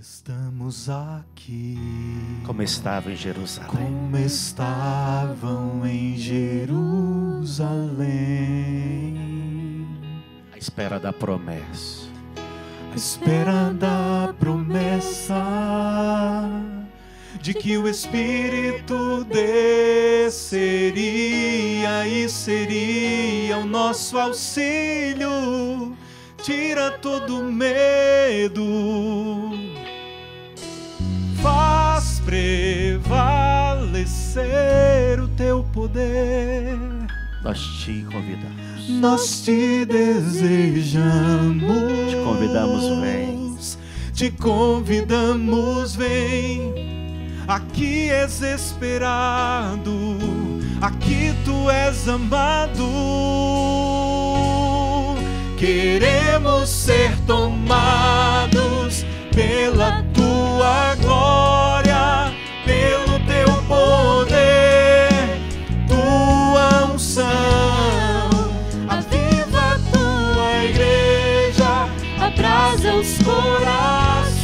Estamos aqui como estava em Jerusalém. como estavam em Jerusalém, À espera da promessa. à espera da promessa de que o Espírito desceria e seria o nosso auxílio. Tira todo medo, faz prevalecer o teu poder. Nós te convidamos. Nós te desejamos. Te convidamos, vem. Te convidamos, vem. Aqui és esperado, aqui tu és amado. Queremos ser tomados pela tua glória, pelo teu poder, tua unção. Aviva a tua igreja, abrasa os corações.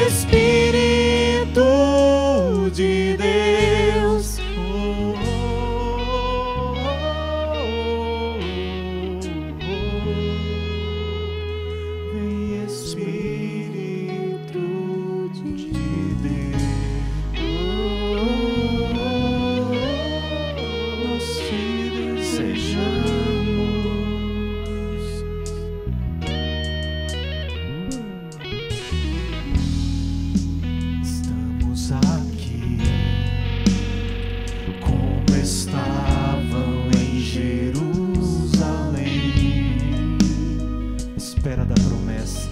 Espírito de Deus, vem Espírito de Deus, nós te desejamos. Estamos aqui como estavam em Jerusalém, espera da promessa,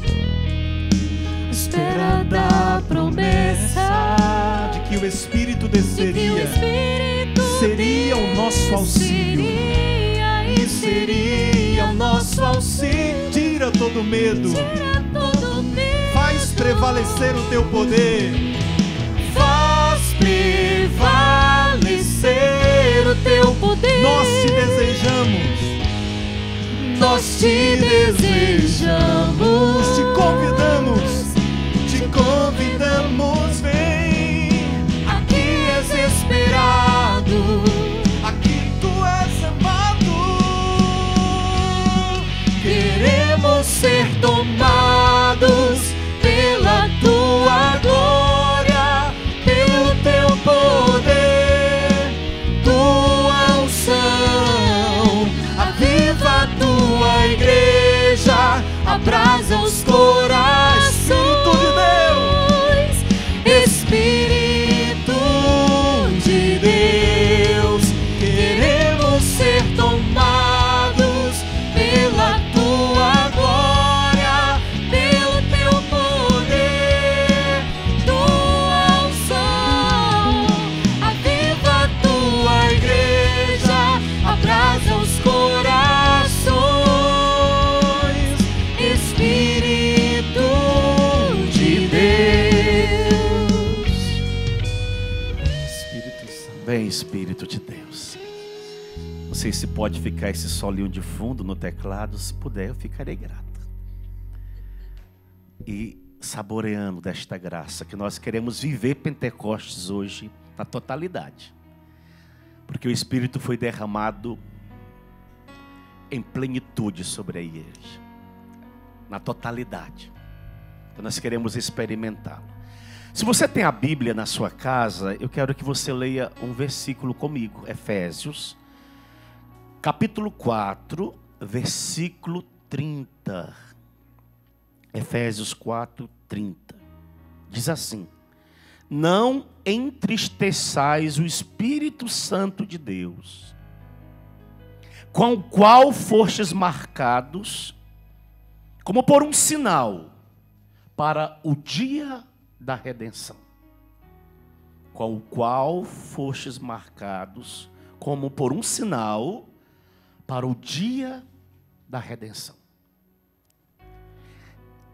espera da promessa de que o Espírito desceria, seria o nosso auxílio, e seria o nosso auxílio. Tira todo medo, faz prevalecer o teu poder, faz prevalecer o teu poder. Nós te desejamos, nós te desejamos, te convidamos, vem. Aqui és esperado, aqui tu és amado. Queremos ser tomados pela tua glória, pelo teu poder, tua unção. Aviva a tua igreja, abrasa os corações. Espírito de Deus, queremos ser tomados pela tua glória, pelo teu poder, tua unção. Aviva a tua igreja, abrasa os corações. Espírito de Deus, Espírito Santo. Vem, Espírito de Deus. Não sei se pode ficar esse solinho de fundo no teclado. Se puder, eu ficarei grato. E saboreando desta graça, que nós queremos viver Pentecostes hoje na totalidade. Porque o Espírito foi derramado em plenitude sobre a igreja, na totalidade. Então nós queremos experimentá-lo. Se você tem a Bíblia na sua casa, eu quero que você leia um versículo comigo. Efésios, capítulo 4, versículo 30. Efésios 4, 30. Diz assim: não entristeçais o Espírito Santo de Deus, com o qual fostes marcados, como por um sinal, para o dia da redenção. Com o qual fostes marcados, como por um sinal, para o dia da redenção.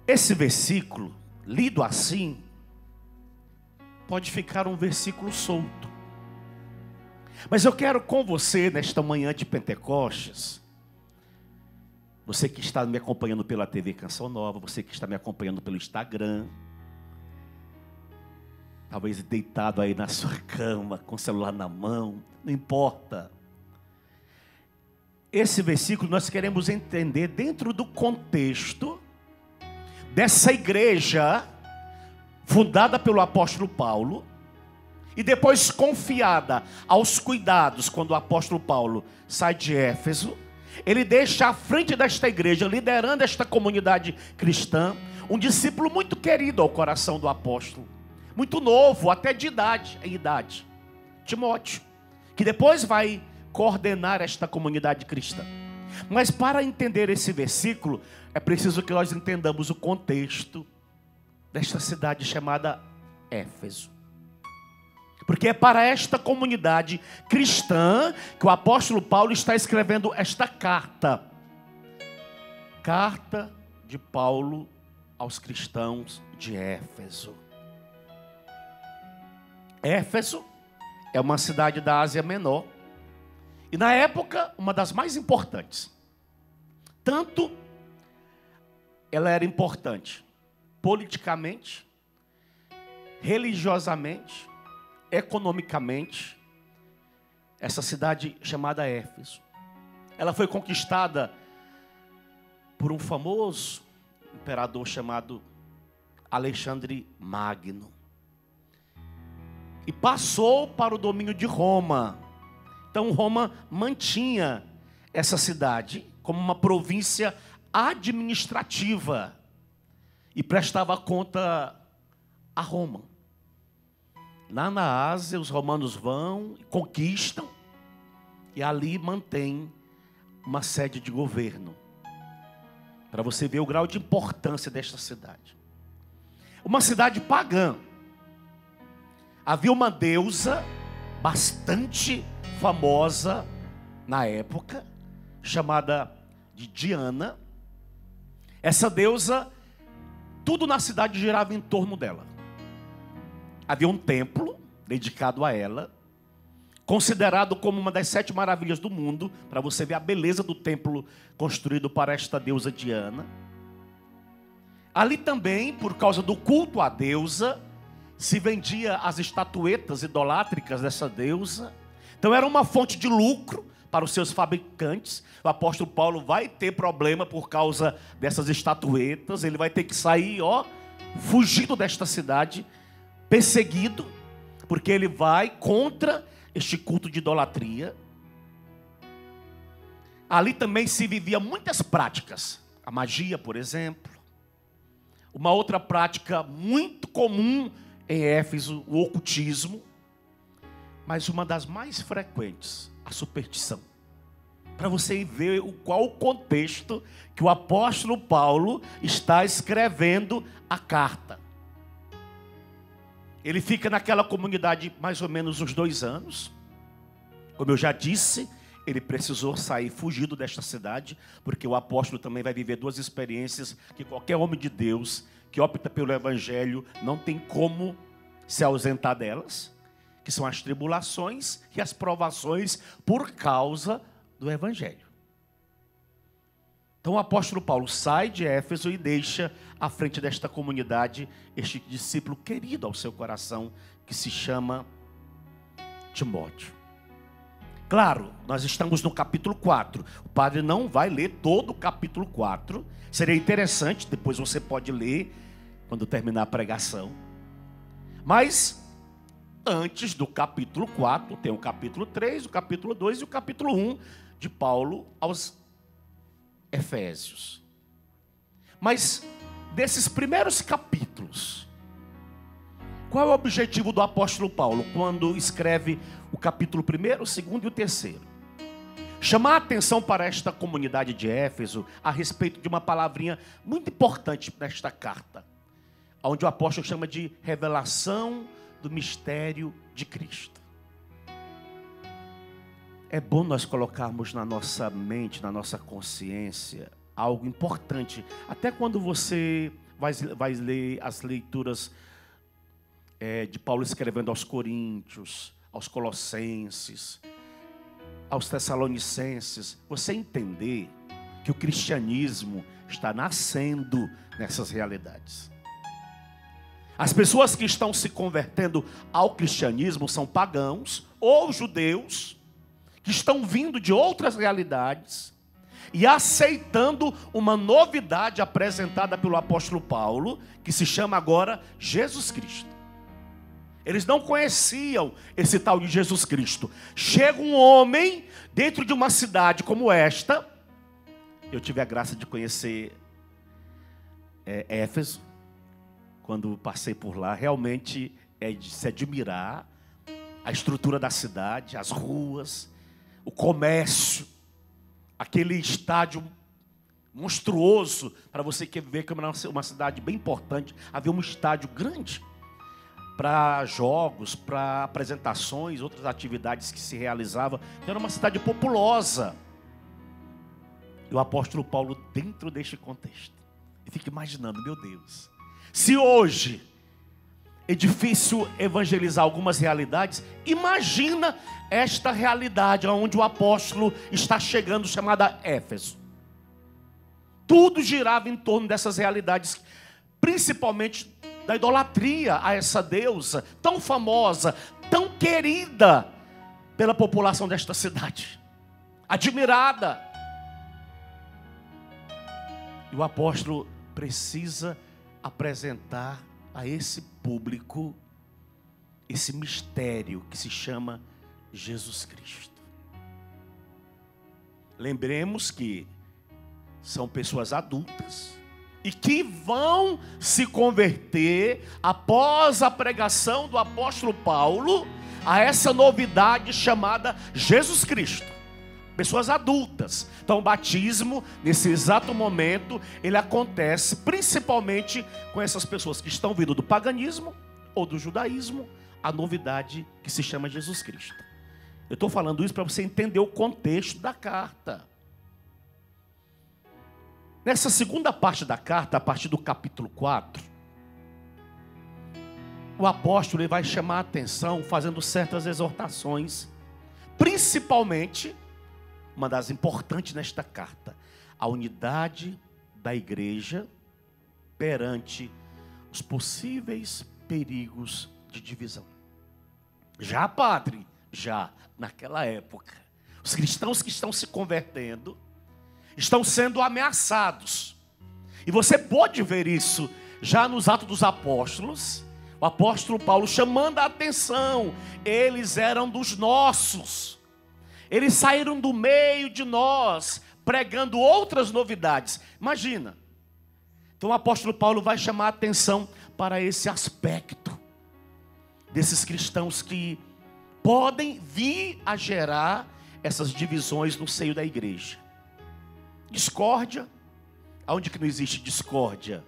Esse versículo, lido assim, pode ficar um versículo solto. Mas eu quero com você, nesta manhã de Pentecostes, Você que está me acompanhando pela TV Canção Nova, você que está me acompanhando pelo Instagram, talvez deitado aí na sua cama, com o celular na mão, não importa. Esse versículo nós queremos entender dentro do contexto dessa igreja fundada pelo apóstolo Paulo e depois confiada aos cuidados quando o apóstolo Paulo sai de Éfeso. Ele deixa à frente desta igreja, liderando esta comunidade cristã, um discípulo muito querido ao coração do apóstolo, muito novo, até de idade, Timóteo, que depois vai coordenar esta comunidade cristã. Mas para entender esse versículo, é preciso que nós entendamos o contexto desta cidade chamada Éfeso. Porque é para esta comunidade cristã que o apóstolo Paulo está escrevendo esta carta. Carta de Paulo aos cristãos de Éfeso. Éfeso é uma cidade da Ásia Menor. E na época, uma das mais importantes. Tanto ela era importante politicamente, religiosamente, economicamente. Essa cidade chamada Éfeso, ela foi conquistada por um famoso imperador chamado Alexandre Magno. E passou para o domínio de Roma. Então Roma mantinha essa cidade como uma província administrativa e prestava conta a Roma. Lá na Ásia, os romanos vão, conquistam e ali mantém uma sede de governo. Para você ver o grau de importância desta cidade. Uma cidade pagã. Havia uma deusa bastante famosa na época, chamada de Diana. Essa deusa, tudo na cidade girava em torno dela. Havia um templo dedicado a ela, considerado como uma das 7 maravilhas do mundo, para você ver a beleza do templo construído para esta deusa Diana. Ali também, por causa do culto à deusa, se vendia as estatuetas idolátricas dessa deusa. Então era uma fonte de lucro para os seus fabricantes. O apóstolo Paulo vai ter problema por causa dessas estatuetas. Ele vai ter que sair, fugido desta cidade, perseguido, porque ele vai contra este culto de idolatria. Ali também se vivia muitas práticas. A magia, por exemplo. Uma outra prática muito comum em Éfeso, o ocultismo. Mas uma das mais frequentes, a superstição. Para você ver qual o contexto que o apóstolo Paulo está escrevendo a carta. Ele fica naquela comunidade mais ou menos uns 2 anos. Como eu já disse, ele precisou sair fugido desta cidade, porque o apóstolo também vai viver 2 experiências que qualquer homem de Deus que opta pelo evangelho não tem como se ausentar delas, que são as tribulações e as provações por causa do evangelho. Então o apóstolo Paulo sai de Éfeso e deixa à frente desta comunidade este discípulo querido ao seu coração, que se chama Timóteo. Claro, nós estamos no capítulo 4. O padre não vai ler todo o capítulo 4. Seria interessante, depois você pode ler quando terminar a pregação. Mas antes do capítulo 4, tem o capítulo 3, o capítulo 2 e o capítulo 1 de Paulo aos Efésios. Mas desses primeiros capítulos, qual é o objetivo do apóstolo Paulo quando escreve o capítulo 1, o 2 e o 3? Chamar a atenção para esta comunidade de Éfeso a respeito de uma palavrinha muito importante nesta carta, onde o apóstolo chama de revelação do mistério de Cristo. É bom nós colocarmos na nossa mente, na nossa consciência, algo importante. Até quando você vai ler as leituras de Paulo escrevendo aos Coríntios, aos Colossenses, aos Tessalonicenses, você entender que o cristianismo está nascendo nessas realidades. As pessoas que estão se convertendo ao cristianismo são pagãos ou judeus que estão vindo de outras realidades e aceitando uma novidade apresentada pelo apóstolo Paulo, que se chama agora Jesus Cristo. Eles não conheciam esse tal de Jesus Cristo. Chega um homem dentro de uma cidade como esta. Eu tive a graça de conhecer Éfeso. Quando passei por lá, realmente é de se admirar a estrutura da cidade, as ruas, o comércio, aquele estádio monstruoso, para você que ver que é uma cidade bem importante. Havia um estádio grande para jogos, para apresentações, outras atividades que se realizavam. Então, era uma cidade populosa. E o apóstolo Paulo, dentro deste contexto, eu fico imaginando, meu Deus, se hoje é difícil evangelizar algumas realidades, imagina esta realidade onde o apóstolo está chegando, chamada Éfeso. Tudo girava em torno dessas realidades, principalmente da idolatria a essa deusa tão famosa, tão querida pela população desta cidade, admirada. E o apóstolo precisa apresentar a esse público esse mistério que se chama Jesus Cristo. Lembremos que são pessoas adultas e que vão se converter após a pregação do apóstolo Paulo a essa novidade chamada Jesus Cristo. Pessoas adultas. Então o batismo, nesse exato momento, ele acontece principalmente com essas pessoas que estão vindo do paganismo ou do judaísmo, a novidade que se chama Jesus Cristo. Eu estou falando isso para você entender o contexto da carta. Nessa segunda parte da carta, a partir do capítulo 4, o apóstolo ele vai chamar a atenção fazendo certas exortações, principalmente uma das importantes nesta carta, a unidade da igreja perante os possíveis perigos de divisão. Já, padre, já naquela época, os cristãos que estão se convertendo estão sendo ameaçados. E você pode ver isso já nos Atos dos Apóstolos, o apóstolo Paulo chamando a atenção, eles eram dos nossos. Eles saíram do meio de nós, pregando outras novidades. Imagina. Então o apóstolo Paulo vai chamar a atenção para esse aspecto desses cristãos que podem vir a gerar essas divisões no seio da igreja. Discórdia, aonde que não existe discórdia,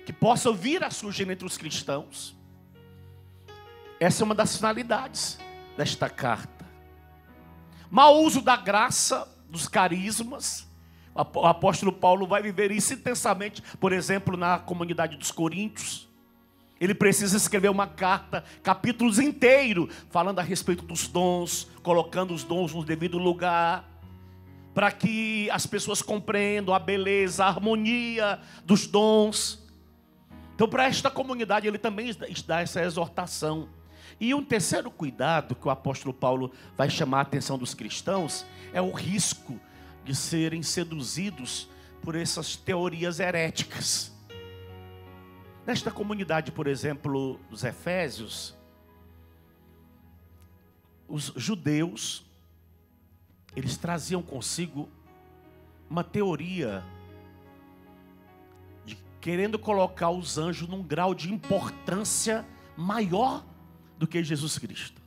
que possa vir a surgir entre os cristãos. Essa é uma das finalidades desta carta. Mau uso da graça, dos carismas. O apóstolo Paulo vai viver isso intensamente, por exemplo, na comunidade dos Coríntios. Ele precisa escrever uma carta, capítulos inteiros, falando a respeito dos dons, colocando os dons no devido lugar, para que as pessoas compreendam a beleza, a harmonia dos dons. Então, para esta comunidade, ele também dá essa exortação. E um terceiro cuidado que o apóstolo Paulo vai chamar a atenção dos cristãos é o risco de serem seduzidos por essas teorias heréticas. Nesta comunidade, por exemplo, dos Efésios, os judeus, eles traziam consigo uma teoria de querendo colocar os anjos num grau de importância maior do que Jesus Cristo.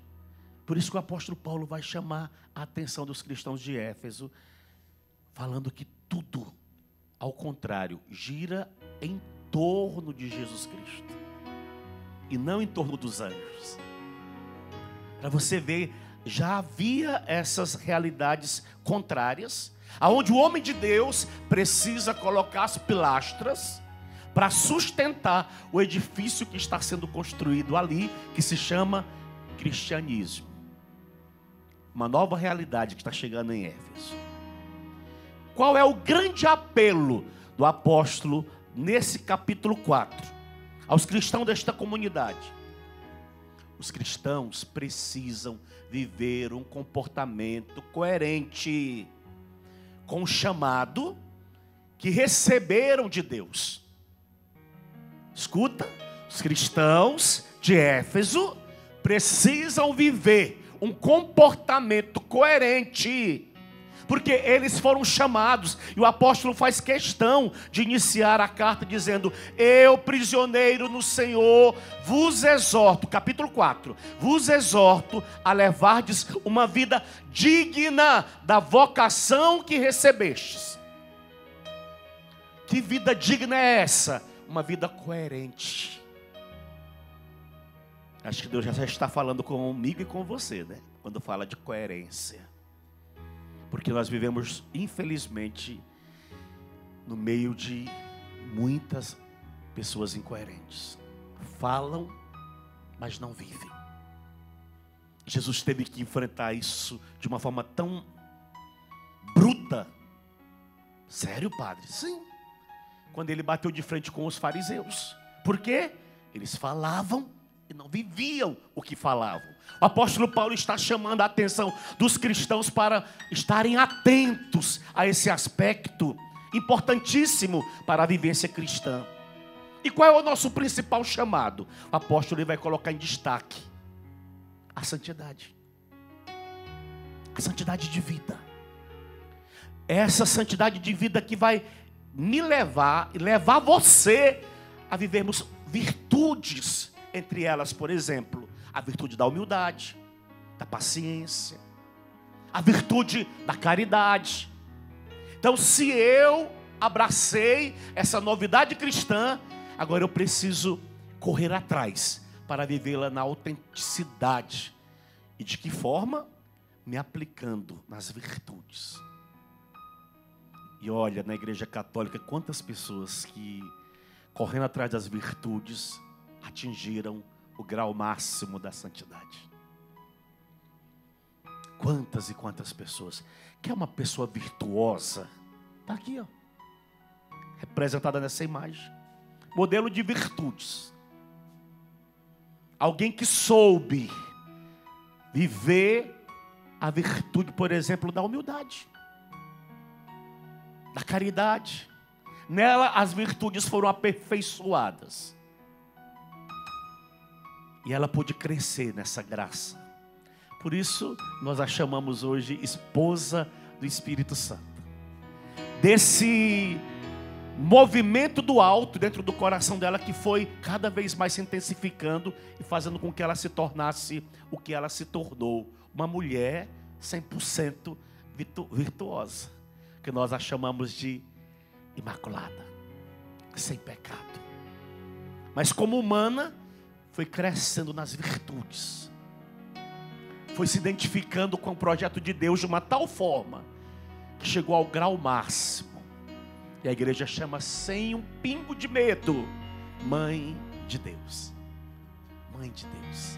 Por isso que o apóstolo Paulo vai chamar a atenção dos cristãos de Éfeso, falando que tudo, ao contrário, gira em torno de Jesus Cristo e não em torno dos anjos. Para você ver, já havia essas realidades contrárias, aonde o homem de Deus precisa colocar as pilastras para sustentar o edifício que está sendo construído ali, que se chama cristianismo. Uma nova realidade que está chegando em Éfeso. qual é o grande apelo do apóstolo nesse capítulo 4 aos cristãos desta comunidade? Os cristãos precisam viver um comportamento coerente com o chamado que receberam de Deus. Escuta, os cristãos de Éfeso precisam viver um comportamento coerente, porque eles foram chamados, e o apóstolo faz questão de iniciar a carta dizendo: eu, prisioneiro no Senhor, vos exorto, capítulo 4, vos exorto a levardes uma vida digna da vocação que recebestes. Que vida digna é essa? Uma vida coerente. Acho que Deus já está falando comigo e com você, né? Quando fala de coerência. Porque nós vivemos, infelizmente, no meio de muitas pessoas incoerentes. Falam, mas não vivem. Jesus teve que enfrentar isso de uma forma tão bruta. Sério, padre? Sim. Quando ele bateu de frente com os fariseus. Por quê? Eles falavam e não viviam o que falavam. O apóstolo Paulo está chamando a atenção dos cristãos para estarem atentos a esse aspecto importantíssimo para a vivência cristã. E qual é o nosso principal chamado? O apóstolo vai colocar em destaque a santidade. A santidade de vida. Essa santidade de vida que vai me levar e levar você a vivermos virtudes. Entre elas, por exemplo, a virtude da humildade, da paciência, a virtude da caridade. Então, se eu abracei essa novidade cristã, agora eu preciso correr atrás para vivê-la na autenticidade. E de que forma? Me aplicando nas virtudes. E olha, na Igreja Católica, quantas pessoas que, correndo atrás das virtudes, atingiram o grau máximo da santidade. Quantas e quantas pessoas. Que é uma pessoa virtuosa? Está aqui, ó, representada nessa imagem. Modelo de virtudes. Alguém que soube viver a virtude, por exemplo, da humildade, da caridade. Nela as virtudes foram aperfeiçoadas. E ela pôde crescer nessa graça. Por isso, nós a chamamos hoje esposa do Espírito Santo. Desse movimento do alto dentro do coração dela, que foi cada vez mais se intensificando e fazendo com que ela se tornasse o que ela se tornou. Uma mulher 100% virtuosa. Que nós a chamamos de imaculada. Sem pecado. Mas como humana, foi crescendo nas virtudes. Foi se identificando com o projeto de Deus de uma tal forma que chegou ao grau máximo. E a igreja chama sem um pingo de medo, Mãe de Deus. Mãe de Deus.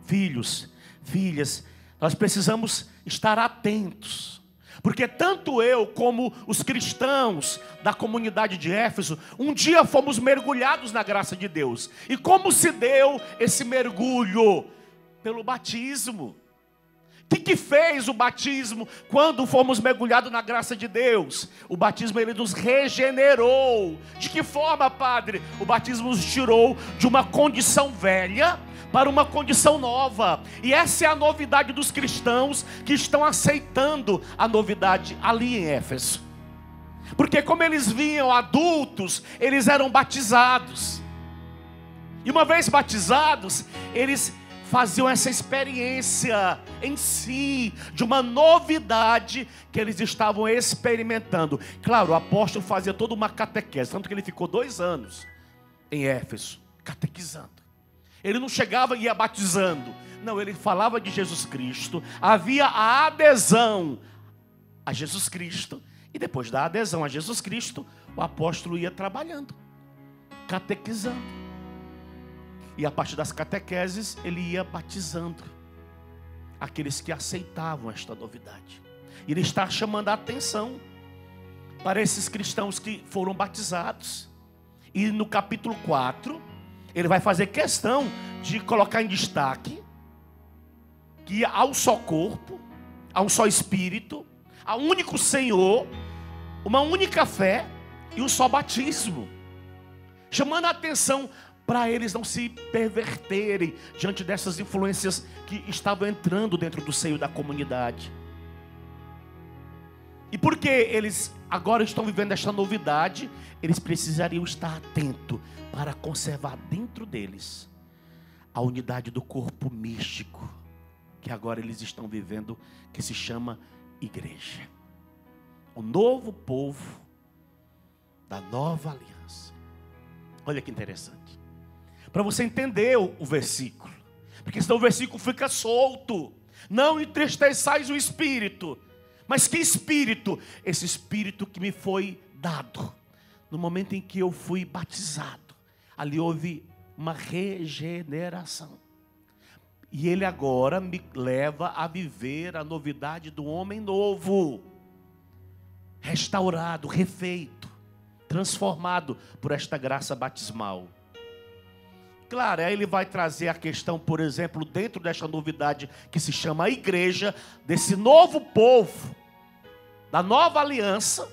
Filhos, filhas, nós precisamos estar atentos. Porque tanto eu como os cristãos da comunidade de Éfeso, um dia fomos mergulhados na graça de Deus. E como se deu esse mergulho? Pelo batismo. O que fez o batismo quando fomos mergulhados na graça de Deus? O batismo, ele nos regenerou. De que forma, Padre? O batismo nos tirou de uma condição velha para uma condição nova. E essa é a novidade dos cristãos que estão aceitando a novidade ali em Éfeso. Porque como eles vinham adultos, eles eram batizados. E uma vez batizados, eles faziam essa experiência em si, de uma novidade que eles estavam experimentando. Claro, o apóstolo fazia toda uma catequese, tanto que ele ficou 2 anos em Éfeso, catequizando. Ele não chegava e ia batizando. Não, ele falava de Jesus Cristo. Havia a adesão a Jesus Cristo. E depois da adesão a Jesus Cristo, o apóstolo ia trabalhando, catequizando. E a partir das catequeses, ele ia batizando aqueles que aceitavam esta novidade. E ele está chamando a atenção para esses cristãos que foram batizados. E no capítulo 4, ele vai fazer questão de colocar em destaque que há um só corpo, há um só Espírito, há um único Senhor, uma única fé e um só batismo. Chamando a atenção para eles não se perverterem diante dessas influências que estavam entrando dentro do seio da comunidade. E porque eles agora estão vivendo esta novidade, eles precisariam estar atentos para conservar dentro deles a unidade do corpo místico que agora eles estão vivendo, que se chama igreja. O novo povo da nova aliança. Olha que interessante. Para você entender o versículo, porque senão o versículo fica solto. Não entristeçais o Espírito. Mas que Espírito? Esse Espírito que me foi dado no momento em que eu fui batizado. Ali houve uma regeneração. E Ele agora me leva a viver a novidade do homem novo. Restaurado, refeito, transformado por esta graça batismal. Claro, aí ele vai trazer a questão, por exemplo, dentro desta novidade que se chama a igreja, desse novo povo, da nova aliança,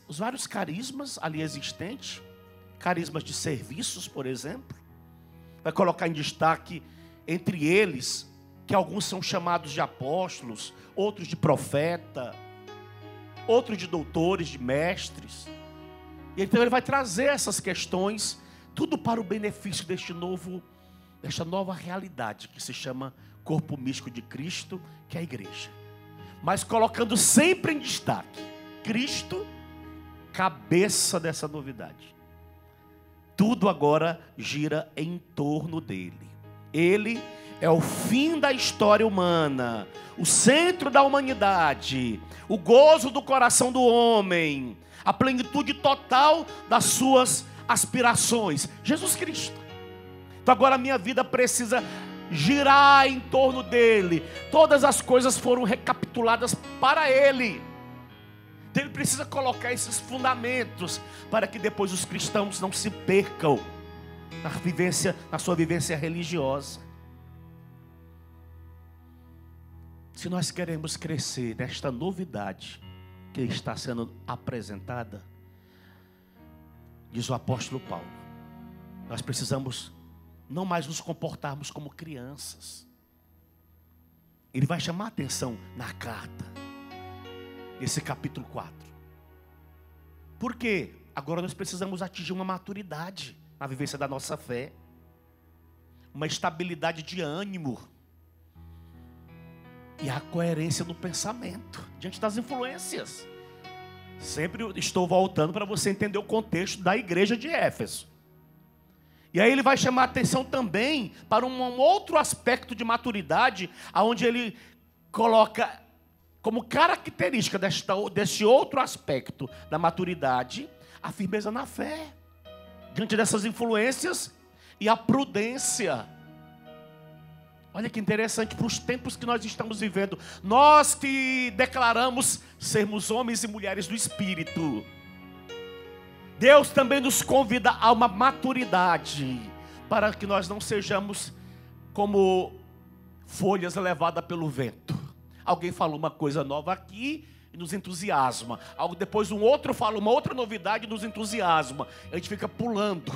os vários carismas ali existentes, carismas de serviços, por exemplo. Vai colocar em destaque entre eles que alguns são chamados de apóstolos, outros de profeta, outros de doutores, de mestres. E então ele vai trazer essas questões, tudo para o benefício desta nova realidade que se chama corpo místico de Cristo, que é a igreja. Mas colocando sempre em destaque Cristo, cabeça dessa novidade. Tudo agora gira em torno dele. Ele é o fim da história humana, o centro da humanidade, o gozo do coração do homem, a plenitude total das suas aspirações. Jesus Cristo. Então agora a minha vida precisa girar em torno dele. Todas as coisas foram recapituladas para ele. Ele precisa colocar esses fundamentos para que depois os cristãos não se percam na sua vivência religiosa. Se nós queremos crescer nesta novidade que está sendo apresentada, diz o apóstolo Paulo, nós precisamos não mais nos comportarmos como crianças. Ele vai chamar a atenção na carta, esse capítulo 4. Por quê? Agora nós precisamos atingir uma maturidade na vivência da nossa fé, uma estabilidade de ânimo e a coerência no pensamento diante das influências. Sempre estou voltando para você entender o contexto da igreja de Éfeso. E aí ele vai chamar a atenção também para um outro aspecto de maturidade, onde ele coloca como característica deste outro aspecto da maturidade, a firmeza na fé, diante dessas influências, e a prudência. Olha que interessante para os tempos que nós estamos vivendo. Nós que declaramos sermos homens e mulheres do Espírito, Deus também nos convida a uma maturidade, para que nós não sejamos como folhas levadas pelo vento. Alguém fala uma coisa nova aqui e nos entusiasma. Depois um outro fala uma outra novidade e nos entusiasma. A gente fica pulando.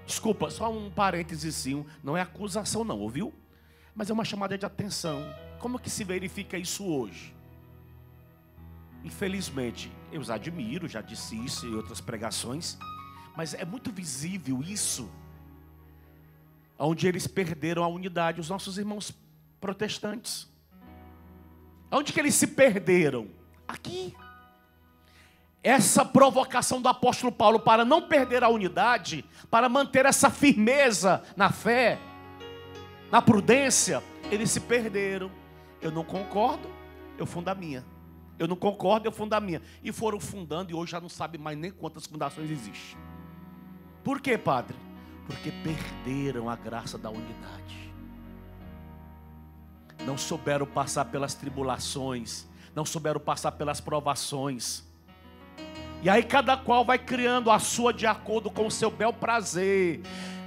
Desculpa, só um parênteses, não é acusação não, ouviu? Mas é uma chamada de atenção. Como que se verifica isso hoje? Infelizmente, eu os admiro, já disse isso em outras pregações, mas é muito visível isso, onde eles perderam a unidade, os nossos irmãos protestantes. Onde que eles se perderam? Aqui. Essa provocação do apóstolo Paulo para não perder a unidade, para manter essa firmeza na fé, na prudência, eles se perderam. Eu não concordo, eu fundo a minha. Eu não concordo, eu fundo a minha. E foram fundando e hoje já não sabe mais nem quantas fundações existem. Por quê, padre? Porque perderam a graça da unidade. Não souberam passar pelas tribulações, não souberam passar pelas provações. E aí cada qual vai criando a sua de acordo com o seu bel prazer,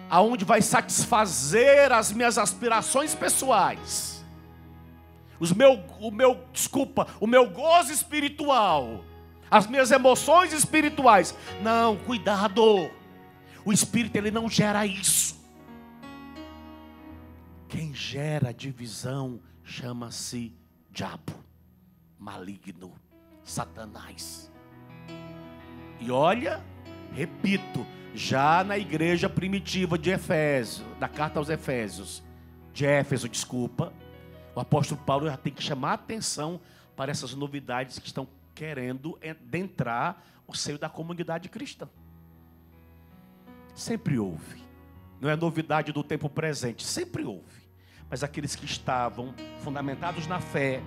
aonde vai satisfazer as minhas aspirações pessoais, o meu gozo espiritual, as minhas emoções espirituais. Não, cuidado. O Espírito, ele não gera isso. Quem gera divisão chama-se diabo, maligno, Satanás. E olha, repito, já na igreja primitiva de Efésio, da carta aos Efésios, de Éfeso, desculpa, o apóstolo Paulo já tem que chamar a atenção para essas novidades que estão querendo adentrar o seio da comunidade cristã. Sempre houve, não é novidade do tempo presente, sempre houve. Mas aqueles que estavam fundamentados na fé,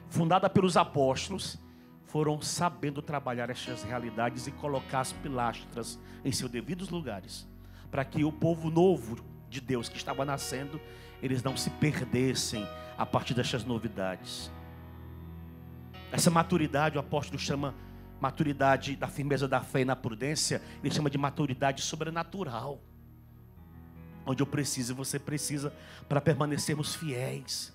fundada pelos apóstolos, foram sabendo trabalhar essas realidades e colocar as pilastras em seus devidos lugares, para que o povo novo de Deus que estava nascendo, eles não se perdessem a partir dessas novidades. Essa maturidade, o apóstolo chama maturidade da firmeza da fé e na prudência, ele chama de maturidade sobrenatural, onde eu preciso e você precisa para permanecermos fiéis.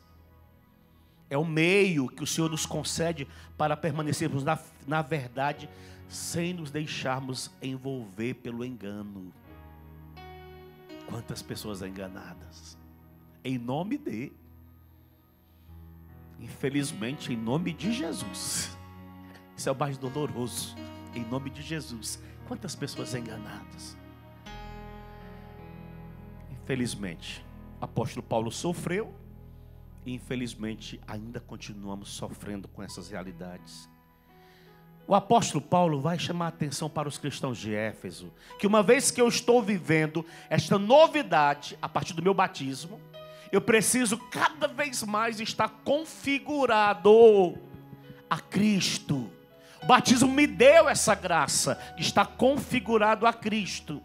É o meio que o Senhor nos concede para permanecermos na verdade, sem nos deixarmos envolver pelo engano. Quantas pessoas enganadas, em nome de, infelizmente, em nome de Jesus. Isso é o mais doloroso, em nome de Jesus. Quantas pessoas enganadas. Infelizmente, o apóstolo Paulo sofreu, e infelizmente ainda continuamos sofrendo com essas realidades. O apóstolo Paulo vai chamar a atenção para os cristãos de Éfeso, que uma vez que eu estou vivendo esta novidade, a partir do meu batismo, eu preciso cada vez mais estar configurado a Cristo. O batismo me deu essa graça de estar configurado a Cristo.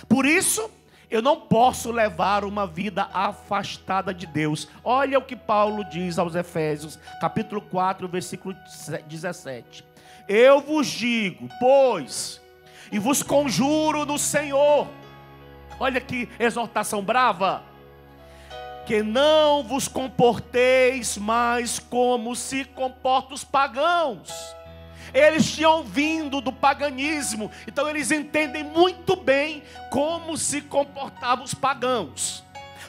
Por isso, eu não posso levar uma vida afastada de Deus. Olha o que Paulo diz aos Efésios, capítulo 4, versículo 17. Eu vos digo, pois, e vos conjuro no Senhor. Olha que exortação brava. Que não vos comporteis mais como se comportam os pagãos. Eles tinham vindo do paganismo, então eles entendem muito bem como se comportavam os pagãos.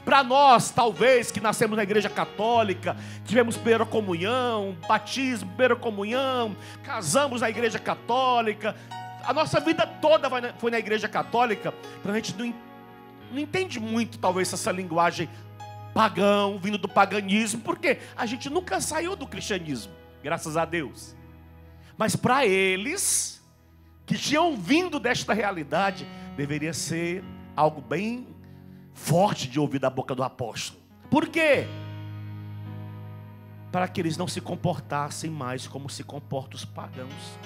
Para nós, talvez, que nascemos na igreja católica, tivemos primeira comunhão, batismo, primeira comunhão, casamos na igreja católica, a nossa vida toda foi na igreja católica, então a gente não entende muito, talvez, essa linguagem pagão, vindo do paganismo, porque a gente nunca saiu do cristianismo, graças a Deus. Mas para eles, que tinham vindo desta realidade, deveria ser algo bem forte de ouvir da boca do apóstolo. Por quê? Para que eles não se comportassem mais como se comportam os pagãos,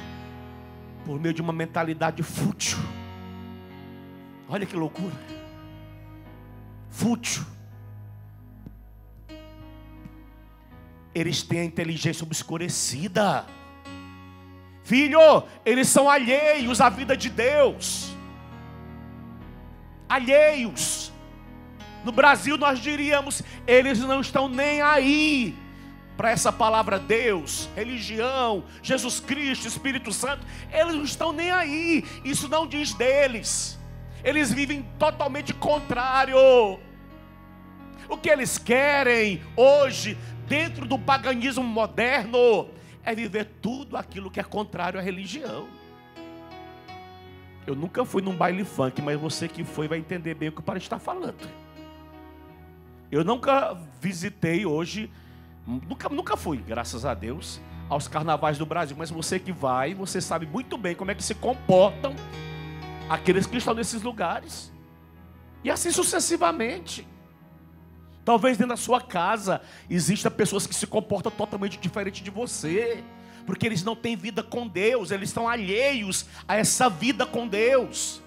por meio de uma mentalidade fútil. Olha que loucura. Fútil. Eles têm a inteligência obscurecida. Filho, eles são alheios à vida de Deus. Alheios. No Brasil nós diríamos, eles não estão nem aí para essa palavra Deus, religião, Jesus Cristo, Espírito Santo. Eles não estão nem aí. Isso não diz deles. Eles vivem totalmente contrário. O que eles querem hoje, dentro do paganismo moderno, é viver tudo aquilo que é contrário à religião. Eu nunca fui num baile funk, mas você que foi vai entender bem o que o padre está falando. Eu nunca visitei hoje, nunca fui, graças a Deus, aos carnavais do Brasil, mas você que vai, você sabe muito bem como é que se comportam aqueles que estão nesses lugares. E assim sucessivamente. Talvez dentro da sua casa exista pessoas que se comportam totalmente diferente de você, porque eles não têm vida com Deus, eles estão alheios a essa vida com Deus.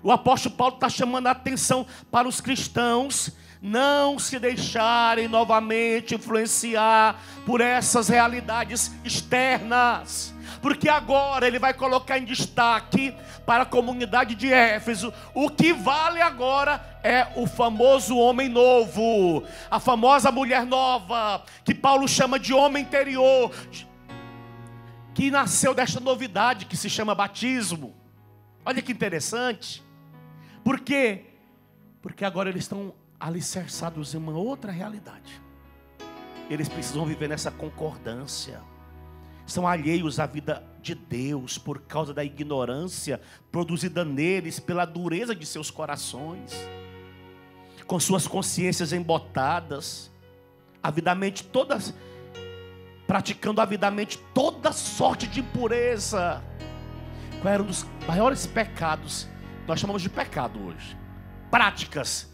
O apóstolo Paulo está chamando a atenção para os cristãos não se deixarem novamente influenciar por essas realidades externas. Porque agora ele vai colocar em destaque para a comunidade de Éfeso: o que vale agora é o famoso homem novo, a famosa mulher nova, que Paulo chama de homem interior, que nasceu desta novidade que se chama batismo. Olha que interessante. Por quê? Porque agora eles estão alicerçados em uma outra realidade. Eles precisam viver nessa concordância. São alheios à vida de Deus por causa da ignorância produzida neles pela dureza de seus corações, com suas consciências embotadas, avidamente todas, praticando avidamente toda sorte de impureza. Qual era um dos maiores pecados? Nós chamamos de pecado hoje. Práticas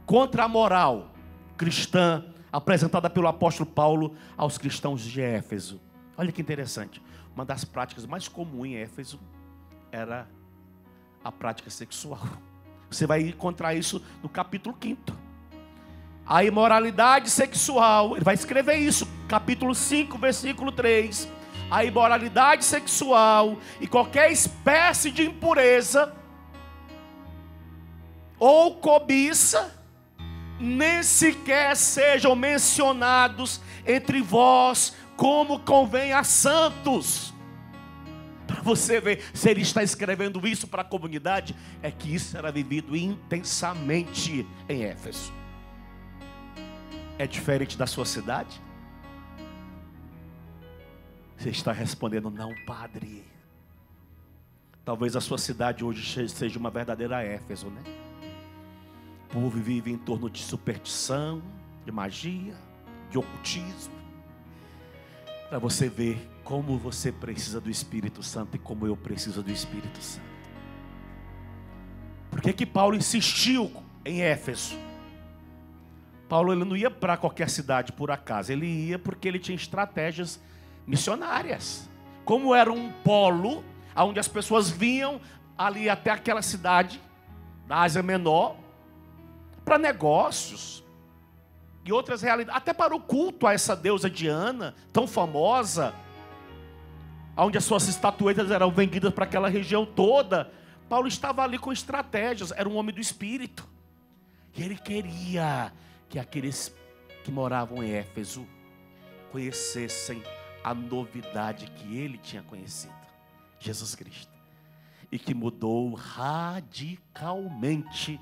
contra a moral cristã apresentada pelo apóstolo Paulo aos cristãos de Éfeso. Olha que interessante. Uma das práticas mais comuns em Éfeso era a prática sexual. Você vai encontrar isso no capítulo 5. A imoralidade sexual. Ele vai escrever isso, capítulo 5, versículo 3. A imoralidade sexual e qualquer espécie de impureza ou cobiça nem sequer sejam mencionados entre vós, como convém a santos. Para você ver, se ele está escrevendo isso para a comunidade, é que isso era vivido intensamente em Éfeso. É diferente da sua cidade? Você está respondendo: não, padre. Talvez a sua cidade hoje seja uma verdadeira Éfeso, né? O povo vive em torno de superstição, de magia, de ocultismo. Para você ver como você precisa do Espírito Santo e como eu preciso do Espírito Santo. Por que Paulo insistiu em Éfeso? Paulo ele não ia para qualquer cidade por acaso. Ele ia porque ele tinha estratégias missionárias. Como era um polo onde as pessoas vinham ali até aquela cidade da Ásia Menor para negócios e outras realidades, até para o culto a essa deusa Diana, tão famosa, onde as suas estatuetas eram vendidas para aquela região toda. Paulo estava ali com estratégias, era um homem do Espírito, e ele queria que aqueles que moravam em Éfeso conhecessem a novidade que ele tinha conhecido, Jesus Cristo, e que mudou radicalmente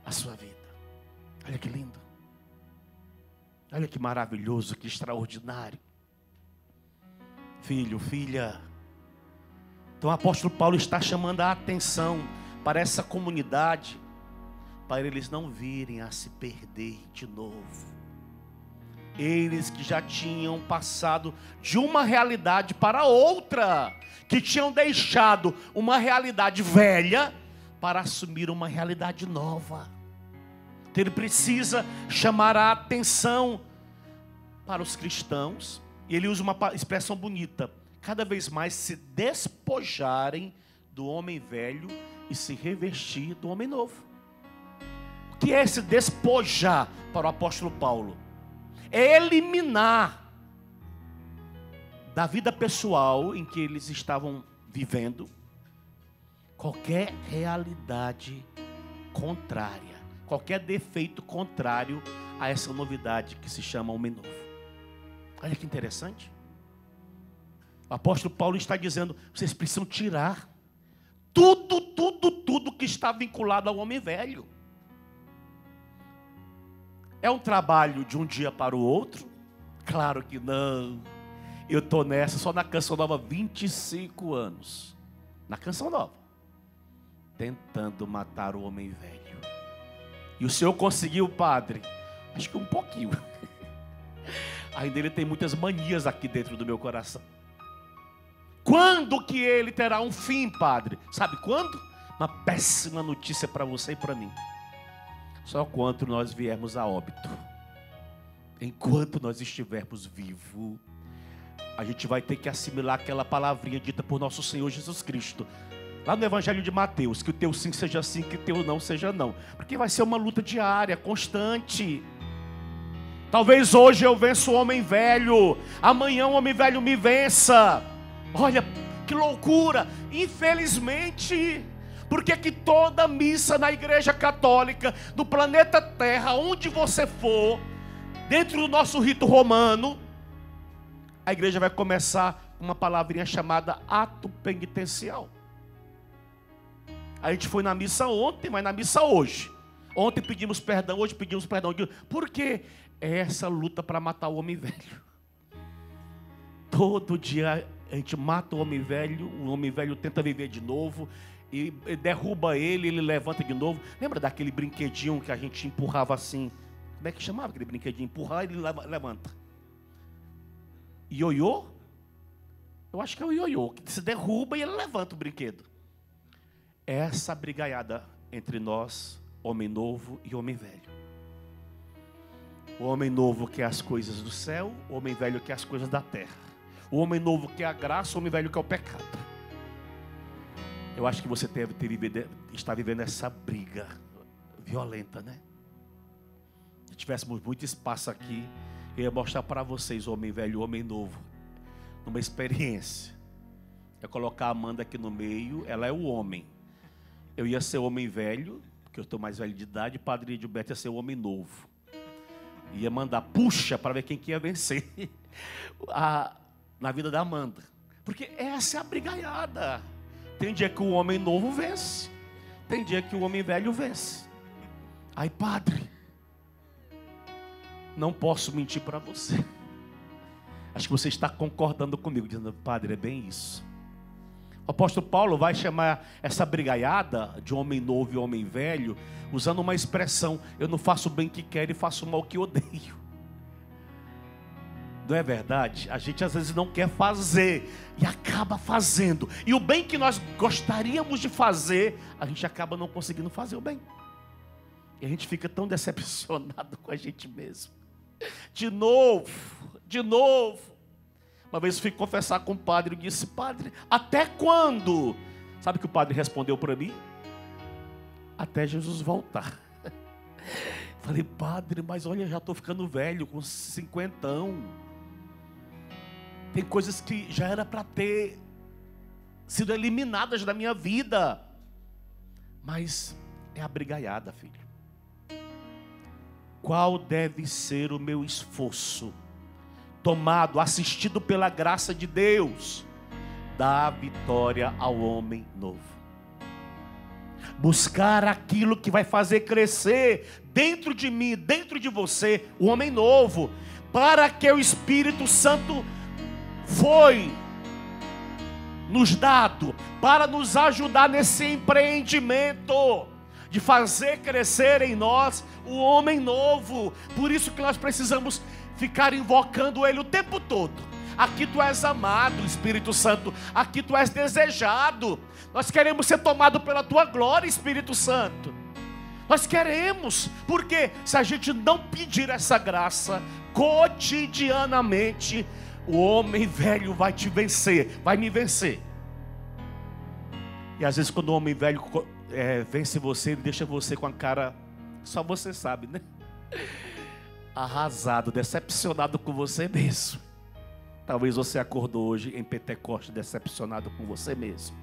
a sua vida. Olha que lindo, olha que maravilhoso, que extraordinário. Filho, filha, então o apóstolo Paulo está chamando a atenção para essa comunidade, para eles não virem a se perder de novo. Eles que já tinham passado de uma realidade para outra, que tinham deixado uma realidade velha para assumir uma realidade nova. Então ele precisa chamar a atenção para os cristãos, e ele usa uma expressão bonita: cada vez mais se despojarem do homem velho e se revestir do homem novo. O que é esse despojar para o apóstolo Paulo? É eliminar da vida pessoal em que eles estavam vivendo qualquer realidade contrária, qualquer defeito contrário a essa novidade que se chama homem novo. Olha que interessante. O apóstolo Paulo está dizendo: vocês precisam tirar tudo que está vinculado ao homem velho. É um trabalho de um dia para o outro? Claro que não. Eu estou nessa só na Canção Nova há 25 anos. Na Canção Nova. Tentando matar o homem velho. E o Senhor conseguiu, padre? Acho que um pouquinho. Ainda ele tem muitas manias aqui dentro do meu coração. Quando que ele terá um fim, padre? Sabe quando? Uma péssima notícia para você e para mim. Só quando nós viermos a óbito. Enquanto nós estivermos vivos, a gente vai ter que assimilar aquela palavrinha dita por nosso Senhor Jesus Cristo: lá no Evangelho de Mateus, que o teu sim seja sim, que o teu não seja não. Porque vai ser uma luta diária, constante. Talvez hoje eu vença o homem velho, amanhã o homem velho me vença. Olha, que loucura. Infelizmente, porque que toda missa na igreja católica, do planeta Terra, onde você for, dentro do nosso rito romano, a igreja vai começar com uma palavrinha chamada ato penitencial. A gente foi na missa ontem, mas na missa hoje. Ontem pedimos perdão, hoje pedimos perdão. Por quê? É essa luta para matar o homem velho. Todo dia a gente mata o homem velho tenta viver de novo, e derruba ele levanta de novo. Lembra daquele brinquedinho que a gente empurrava assim? Como é que chamava aquele brinquedinho? Empurrar e ele levanta. Ioiô? Eu acho que é o ioiô, que se derruba e ele levanta o brinquedo. Essa brigaiada entre nós, homem novo e homem velho. O homem novo quer as coisas do céu, o homem velho quer as coisas da terra. O homem novo quer a graça, o homem velho quer o pecado. Eu acho que você está vivendo essa briga violenta, né? Se tivéssemos muito espaço aqui, eu ia mostrar para vocês o homem velho e o homem novo, numa experiência. Eu ia colocar a Amanda aqui no meio, ela é o homem. Eu ia ser o homem velho, porque eu estou mais velho de idade, e o Padre Gilberto ia ser o homem novo. Ia mandar puxa para ver quem que ia vencer na vida da Amanda. Porque essa é a brigaiada. Tem dia que o homem novo vence, tem dia que o homem velho vence. Aí, padre, não posso mentir para você. Acho que você está concordando comigo, dizendo, padre, é bem isso. O apóstolo Paulo vai chamar essa brigaiada de homem novo e homem velho, usando uma expressão: eu não faço o bem que quero e faço o mal que odeio. Não é verdade? A gente às vezes não quer fazer e acaba fazendo. E o bem que nós gostaríamos de fazer, a gente acaba não conseguindo fazer o bem. E a gente fica tão decepcionado com a gente mesmo. De novo. Uma vez eu fui confessar com o padre e disse, padre, até quando? Sabe o que o padre respondeu para mim? Até Jesus voltar. Falei, padre, mas olha, já estou ficando velho, com 50. Tem coisas que já era para ter sido eliminadas da minha vida. Mas é a brigaiada, filho. Qual deve ser o meu esforço? Tomado, assistido pela graça de Deus, dar vitória ao homem novo. Buscar aquilo que vai fazer crescer dentro de mim, dentro de você, o homem novo, para que o Espírito Santo foi nos dado para nos ajudar nesse empreendimento de fazer crescer em nós o homem novo. Por isso que nós precisamos ficar invocando Ele o tempo todo. Aqui tu és amado, Espírito Santo. Aqui tu és desejado. Nós queremos ser tomados pela tua glória, Espírito Santo. Nós queremos, porque se a gente não pedir essa graça cotidianamente, o homem velho vai te vencer, vai me vencer. E às vezes quando o homem velho vence você, ele deixa você com a cara, só você sabe, né? Arrasado, decepcionado com você mesmo. Talvez você acordou hoje em Pentecostes decepcionado com você mesmo,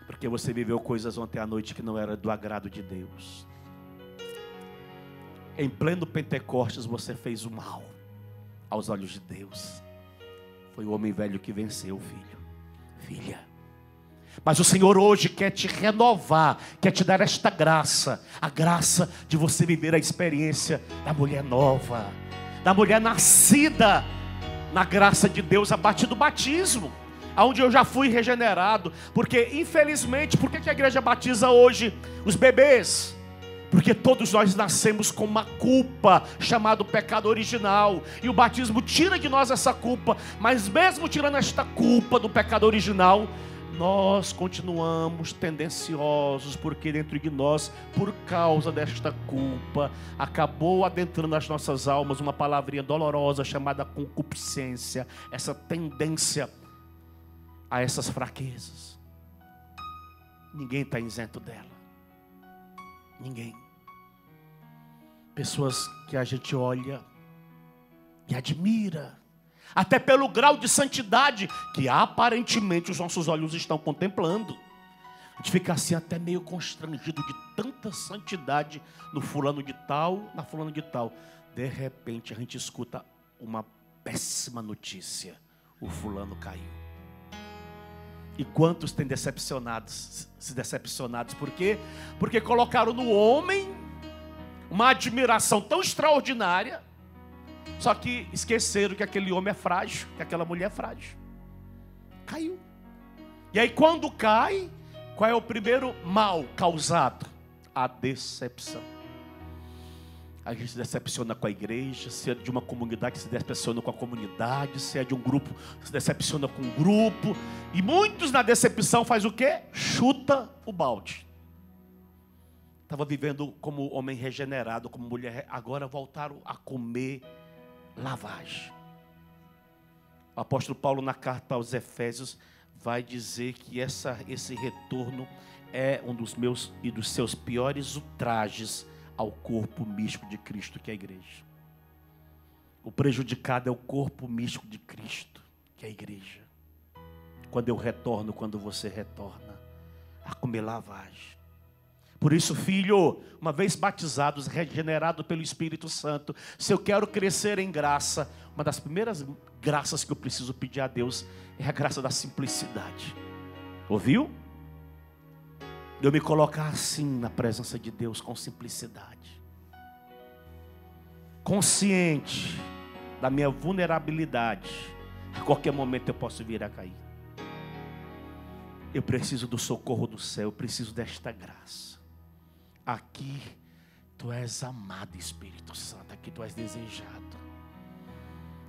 porque você viveu coisas ontem à noite que não era do agrado de Deus. Em pleno Pentecostes você fez o mal aos olhos de Deus. Foi o homem velho que venceu, filho, filha. Mas o Senhor hoje quer te renovar, quer te dar esta graça, a graça de você viver a experiência da mulher nova, da mulher nascida na graça de Deus a partir do batismo, onde eu já fui regenerado. Porque infelizmente, por que a igreja batiza hoje os bebês? Porque todos nós nascemos com uma culpa chamada pecado original, e o batismo tira de nós essa culpa. Mas mesmo tirando esta culpa do pecado original, nós continuamos tendenciosos, porque dentro de nós, por causa desta culpa, acabou adentrando nas nossas almas uma palavrinha dolorosa chamada concupiscência, essa tendência a essas fraquezas. Ninguém está isento dela. Ninguém. Pessoas que a gente olha e admira, até pelo grau de santidade que aparentemente os nossos olhos estão contemplando. A gente fica assim até meio constrangido de tanta santidade no fulano de tal, na fulano de tal. De repente a gente escuta uma péssima notícia: o fulano caiu. E quantos têm se decepcionados? Por quê? Porque colocaram no homem uma admiração tão extraordinária, só que esqueceram que aquele homem é frágil, que aquela mulher é frágil. Caiu. E aí quando cai, qual é o primeiro mal causado? A decepção. A gente se decepciona com a igreja, se é de uma comunidade, se decepciona com a comunidade, se é de um grupo, se decepciona com um grupo. E muitos na decepção faz o quê? Chuta o balde. Estava vivendo como homem regenerado, como mulher, agora voltaram a comer lavagem. O apóstolo Paulo, na carta aos Efésios, vai dizer que esse retorno é um dos meus e dos seus piores ultrajes ao corpo místico de Cristo, que é a igreja. O prejudicado é o corpo místico de Cristo, que é a igreja. Quando eu retorno, quando você retorna, a comer lavagem. Por isso, filho, uma vez batizados, regenerado pelo Espírito Santo, se eu quero crescer em graça, uma das primeiras graças que eu preciso pedir a Deus é a graça da simplicidade. Ouviu? Eu me colocar assim na presença de Deus com simplicidade, consciente da minha vulnerabilidade. A qualquer momento eu posso vir a cair. Eu preciso do socorro do céu, eu preciso desta graça. Aqui tu és amado, Espírito Santo, aqui tu és desejado.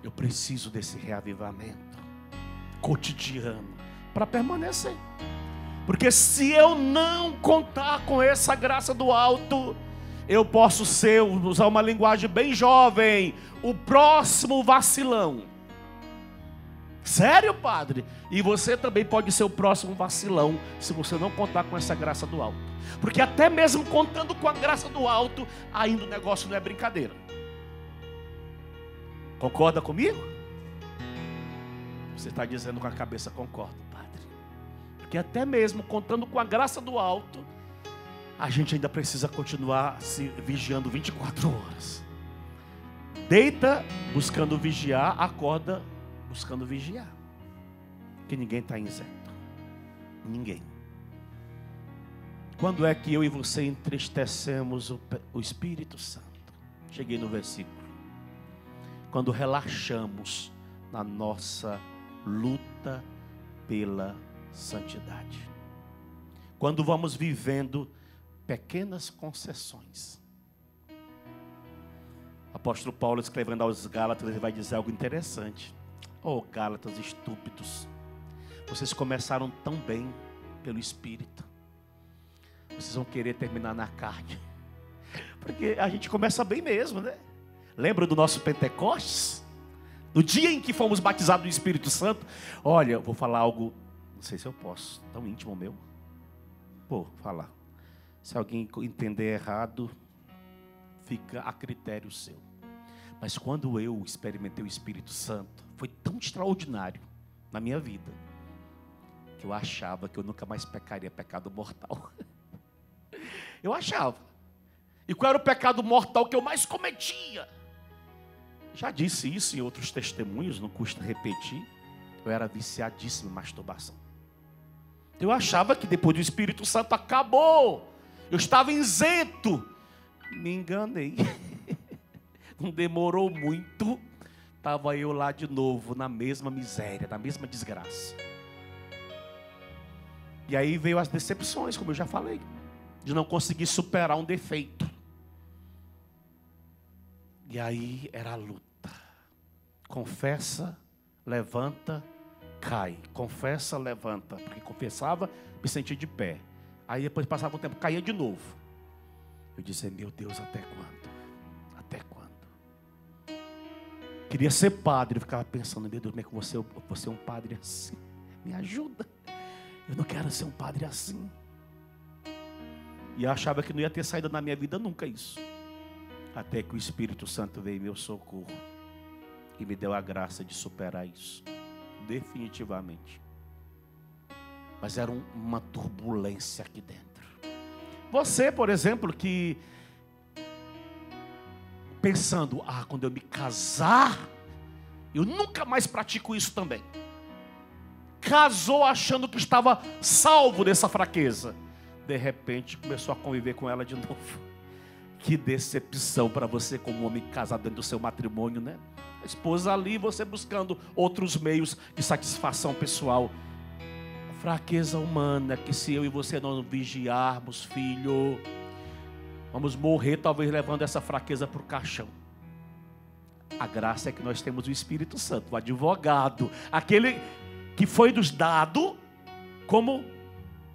Eu preciso desse reavivamento cotidiano para permanecer. Porque se eu não contar com essa graça do alto, eu posso ser, usar uma linguagem bem jovem, o próximo vacilão. Sério, padre? E você também pode ser o próximo vacilão, se você não contar com essa graça do alto. Porque até mesmo contando com a graça do alto, ainda o negócio não é brincadeira. Concorda comigo? Você está dizendo com a cabeça: concordo, padre. Porque até mesmo contando com a graça do alto, a gente ainda precisa continuar se vigiando 24 horas. Deita buscando vigiar, acorda buscando vigiar. Porque ninguém está isento. Ninguém. Quando é que eu e você entristecemos o Espírito Santo? Cheguei no versículo. Quando relaxamos na nossa luta pela santidade. Quando vamos vivendo pequenas concessões. O apóstolo Paulo, escrevendo aos Gálatas, ele vai dizer algo interessante. Oh, Gálatas estúpidos, vocês começaram tão bem pelo Espírito, vocês vão querer terminar na carne. Porque a gente começa bem mesmo, né? Lembra do nosso Pentecostes? No dia em que fomos batizados no Espírito Santo. Olha, eu vou falar algo, não sei se eu posso, tão íntimo meu. Vou falar. Se alguém entender errado, fica a critério seu. Mas quando eu experimentei o Espírito Santo, foi tão extraordinário na minha vida, que eu achava que eu nunca mais pecaria pecado mortal. Eu achava. E qual era o pecado mortal que eu mais cometia? Já disse isso em outros testemunhos, não custa repetir. Eu era viciadíssimo em masturbação. Eu achava que depois do Espírito Santo acabou. Eu estava isento. Me enganei. Não demorou muito. Estava eu lá de novo, na mesma miséria, na mesma desgraça. E aí veio as decepções, como eu já falei. De não conseguir superar um defeito. E aí era a luta. Confessa, levanta, cai. Confessa, levanta. Porque confessava, me sentia de pé. Aí depois passava um tempo, caía de novo. Eu dizia: meu Deus, até quando? Até quando? Queria ser padre, eu ficava pensando: meu Deus, como é que eu vou ser um padre assim? Me ajuda. Eu não quero ser um padre assim. E eu achava que não ia ter saído na minha vida nunca isso. Até que o Espírito Santo veio em meu socorro e me deu a graça de superar isso. Definitivamente. Mas era uma turbulência aqui dentro. Você, por exemplo, que pensando, quando eu me casar, eu nunca mais pratico isso também. Casou achando que estava salvo dessa fraqueza. De repente começou a conviver com ela de novo. Que decepção para você como homem casado dentro do seu matrimônio, né? A esposa ali, você buscando outros meios de satisfação pessoal. A fraqueza humana, que se eu e você não vigiarmos, filho, vamos morrer talvez levando essa fraqueza para o caixão. A graça é que nós temos o Espírito Santo, o advogado, aquele que foi nos dado como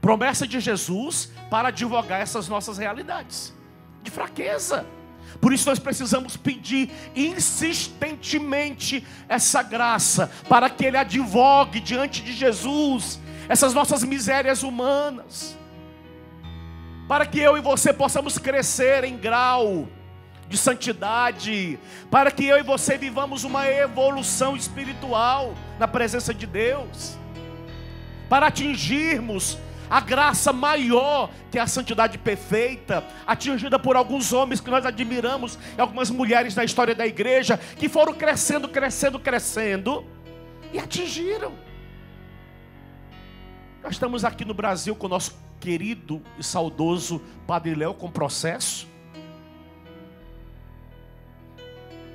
promessa de Jesus para advogar essas nossas realidades de fraqueza. Por isso nós precisamos pedir insistentemente essa graça para que Ele advogue diante de Jesus essas nossas misérias humanas, para que eu e você possamos crescer em grau de santidade, para que eu e você vivamos uma evolução espiritual na presença de Deus, para atingirmos a graça maior, que é a santidade perfeita, atingida por alguns homens que nós admiramos, e algumas mulheres na história da igreja, que foram crescendo, e atingiram. Nós estamos aqui no Brasil com o nosso querido e saudoso Padre Léo com processo.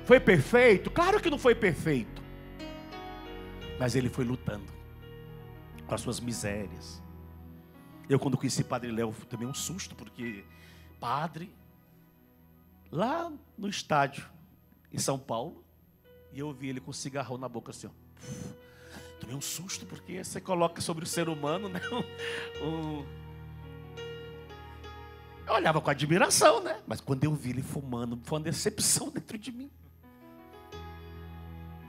Foi perfeito? Claro que não foi perfeito. Mas ele foi lutando com as suas misérias. Eu, quando conheci Padre Léo, tomei um susto, porque padre, lá no estádio, em São Paulo, e eu vi ele com um cigarrão na boca assim, ó. Tomei um susto, porque você coloca sobre o ser humano, né? Eu olhava com admiração, né? Mas quando eu vi ele fumando, foi uma decepção dentro de mim.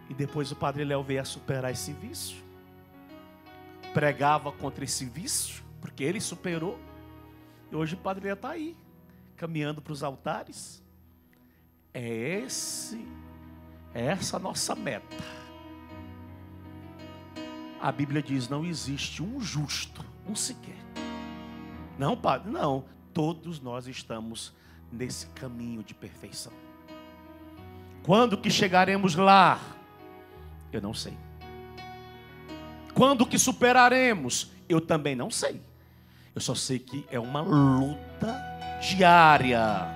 E depois o Padre Léo veio a superar esse vício. Pregava contra esse vício, porque ele superou. E hoje o Padre Léo está aí, caminhando para os altares. É essa a nossa meta. A Bíblia diz, não existe um justo, um sequer. Não, Padre, não. Todos nós estamos nesse caminho de perfeição. Quando que chegaremos lá? Eu não sei. Quando que superaremos? Eu também não sei. Eu só sei que é uma luta diária,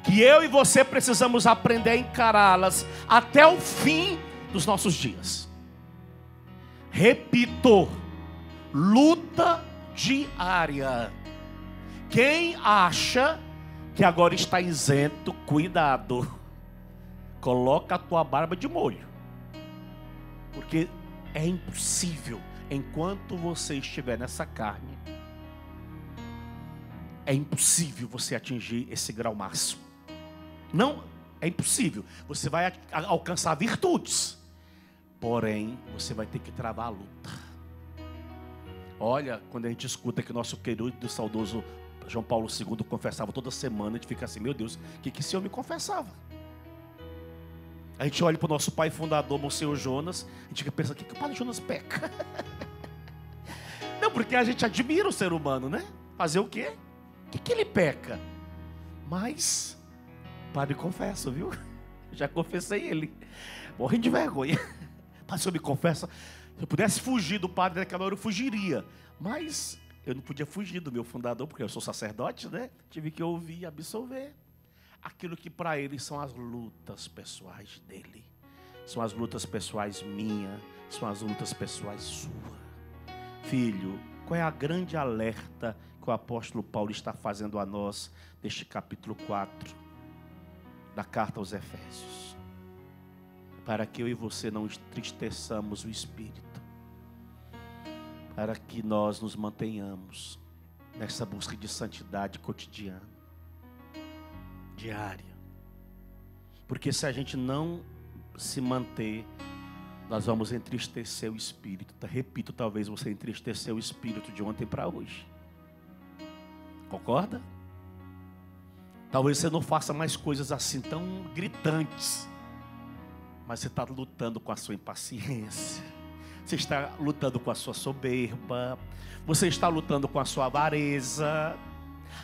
que eu e você precisamos aprender a encará-las até o fim dos nossos dias. Repito, luta diária. Quem acha que agora está isento, cuidado. Coloca a tua barba de molho. Porque é impossível, enquanto você estiver nessa carne, é impossível você atingir esse grau máximo. Não, é impossível. Você vai alcançar virtudes, porém, você vai ter que travar a luta. Olha, quando a gente escuta que nosso querido e saudoso João Paulo II confessava toda semana, a gente fica assim, meu Deus, o que esse homem confessava? A gente olha para o nosso pai fundador, Monsenhor Jonas, a gente fica pensando, o que o Padre Jonas peca? Não, porque a gente admira o ser humano, né? Fazer o quê? O que ele peca? Mas, Padre, confesso, viu? Já confessei ele. Morrendo de vergonha. Padre, se eu me confessa, se eu pudesse fugir do padre naquela hora, eu fugiria. Mas eu não podia fugir do meu fundador, porque eu sou sacerdote, né? Tive que ouvir e absolver aquilo que para ele são as lutas pessoais dele. São as lutas pessoais minhas, são as lutas pessoais suas. Filho, qual é a grande alerta que o apóstolo Paulo está fazendo a nós neste capítulo 4 da carta aos Efésios? Para que eu e você não entristeçamos o Espírito, para que nós nos mantenhamos nessa busca de santidade cotidiana, diária. Porque se a gente não se manter, nós vamos entristecer o Espírito. Repito, talvez você entristeceu o Espírito de ontem para hoje. Concorda? Talvez você não faça mais coisas assim tão gritantes, mas você está lutando com a sua impaciência, você está lutando com a sua soberba, você está lutando com a sua avareza,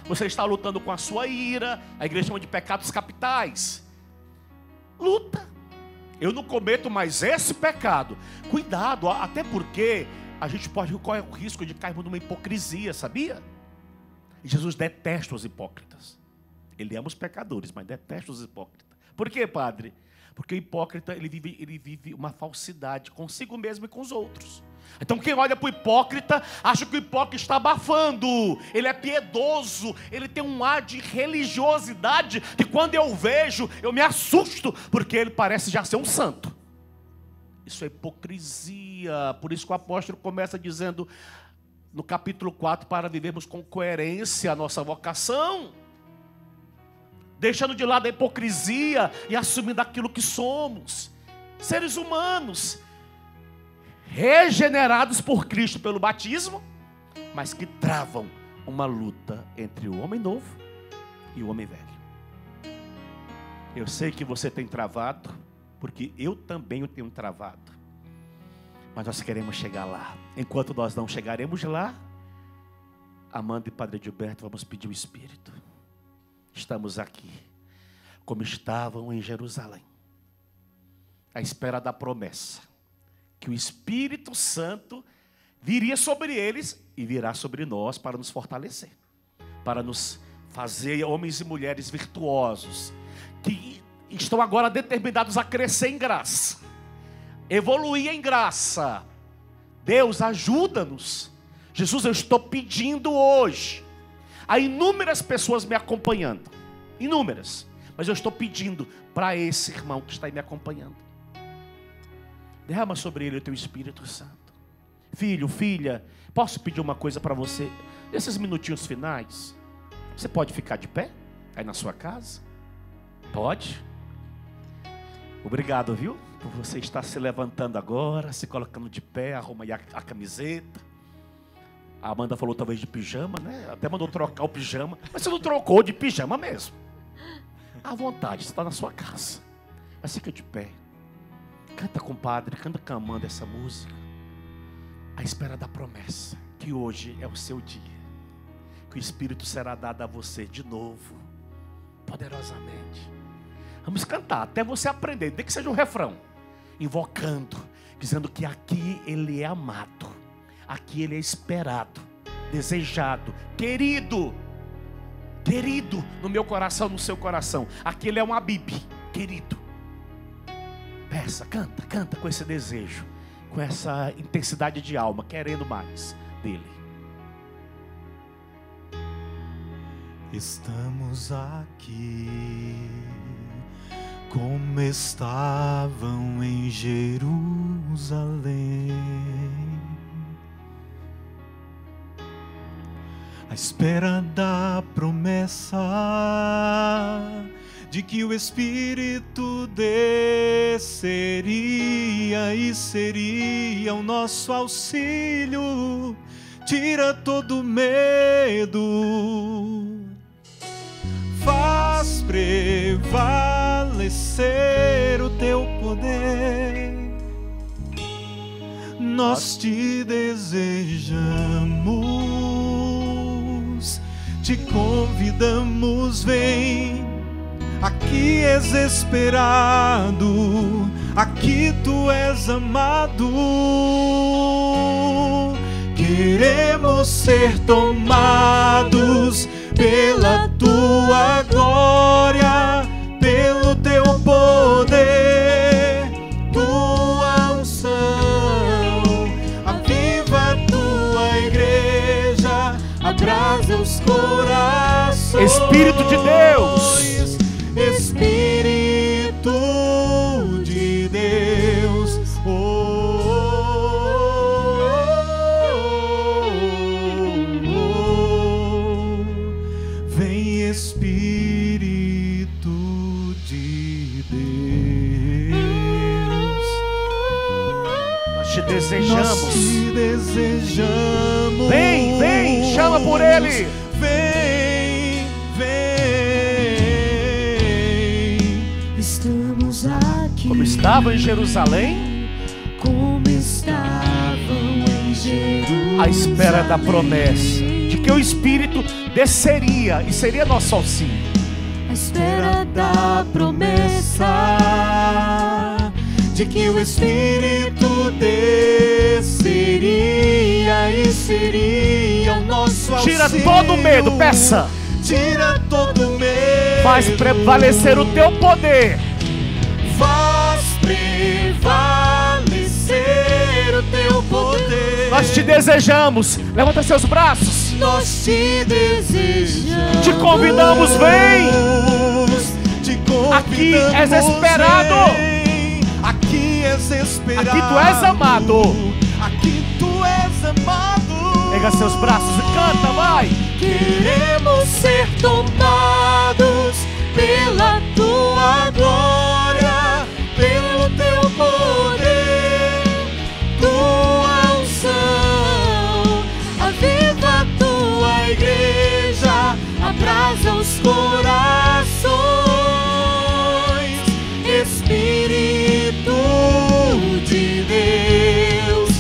você está lutando com a sua ira. A igreja chama de pecados capitais. Luta. Eu não cometo mais esse pecado. Cuidado, até porque a gente pode correr o risco de cair numa hipocrisia, sabia? E Jesus detesta os hipócritas. Ele ama os pecadores, mas detesta os hipócritas. Por quê, padre? Porque o hipócrita, ele vive uma falsidade consigo mesmo e com os outros. Então quem olha para o hipócrita, acha que o hipócrita está abafando. Ele é piedoso, ele tem um ar de religiosidade, que quando eu vejo, eu me assusto, porque ele parece já ser um santo. Isso é hipocrisia. Por isso que o apóstolo começa dizendo, no capítulo 4, para vivermos com coerência a nossa vocação, deixando de lado a hipocrisia e assumindo aquilo que somos, seres humanos, regenerados por Cristo pelo batismo, mas que travam uma luta entre o homem novo e o homem velho. Eu sei que você tem travado, porque eu também o tenho travado, mas nós queremos chegar lá. Enquanto nós não chegaremos lá, Amanda e Padre Gilberto, vamos pedir o Espírito. Estamos aqui, como estavam em Jerusalém, à espera da promessa, que o Espírito Santo viria sobre eles e virá sobre nós para nos fortalecer, para nos fazer homens e mulheres virtuosos, que estão agora determinados a crescer em graça, evoluir em graça. Deus, ajuda-nos. Jesus, eu estou pedindo hoje, há inúmeras pessoas me acompanhando, inúmeras, mas eu estou pedindo para esse irmão que está aí me acompanhando, derrama sobre ele o teu Espírito Santo. Filho, filha, posso pedir uma coisa para você? Nesses minutinhos finais, você pode ficar de pé aí na sua casa? Pode? Obrigado, viu? Por você estar se levantando agora, se colocando de pé, arruma aí a camiseta. A Amanda falou talvez de pijama, né? Até mandou trocar o pijama, mas você não trocou de pijama mesmo. À vontade, você está na sua casa, mas fica de pé. Canta com o Padre, canta com a Amanda essa música, à espera da promessa, que hoje é o seu dia, que o Espírito será dado a você de novo, poderosamente. Vamos cantar, até você aprender, nem que seja um refrão, invocando, dizendo que aqui Ele é amado, aqui Ele é esperado, desejado, querido, querido no meu coração, no seu coração. Aqui Ele é um Habib, querido. Peça, canta, canta com esse desejo, com essa intensidade de alma, querendo mais dele. Estamos aqui, como estavam em Jerusalém, à espera da promessa de que o Espírito desceria e seria o nosso auxílio, tira todo medo, faz prevalecer o teu poder. Nós te desejamos, te convidamos, vem. Aqui és esperado, aqui tu és amado. Queremos ser tomados pela tua glória, pelo teu poder, tua unção. Aviva a tua igreja, abrasa os corações. Espírito de Deus, Espírito de Deus, vem Espírito de Deus. nós te desejamos. Nós te desejamos. Vem, vem, chama por Ele. Vem. como estavam em Jerusalém, como estavam em Jerusalém, à espera da promessa de que o Espírito desceria e seria nosso auxílio. à espera da promessa de que o Espírito desceria e seria o nosso auxílio. Tira todo medo, peça. Tira todo medo. Faz prevalecer o teu poder. Faz prevalecer o teu poder. Nós te desejamos. Levanta seus braços. Nós te desejamos. Te convidamos, vem. Te convidamos, Aqui és esperado. vem. Aqui és esperado. Aqui tu és amado. Aqui tu és amado. Pega seus braços e canta, vai. Queremos ser tomados pela tua glória, pelo teu poder, tua unção. Aviva a tua igreja, abrasa os corações. Espírito de Deus,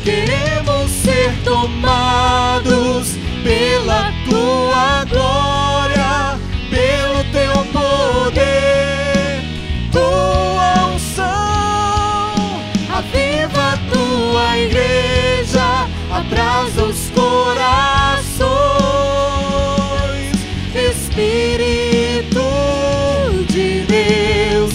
queremos ser tomados pela tua glória, pelo teu poder, tua unção. Aviva a tua igreja, abrasa os corações. Espírito de Deus,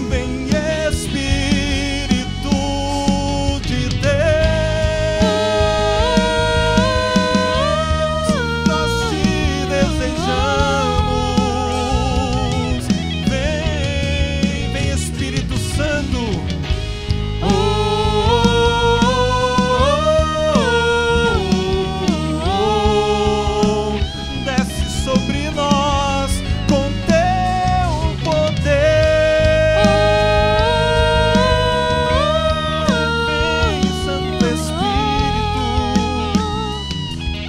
vem Espírito de Deus, nós te desejamos. Vem Espírito Santo. Desce sobre nós com teu poder. Vem, Santo Espírito.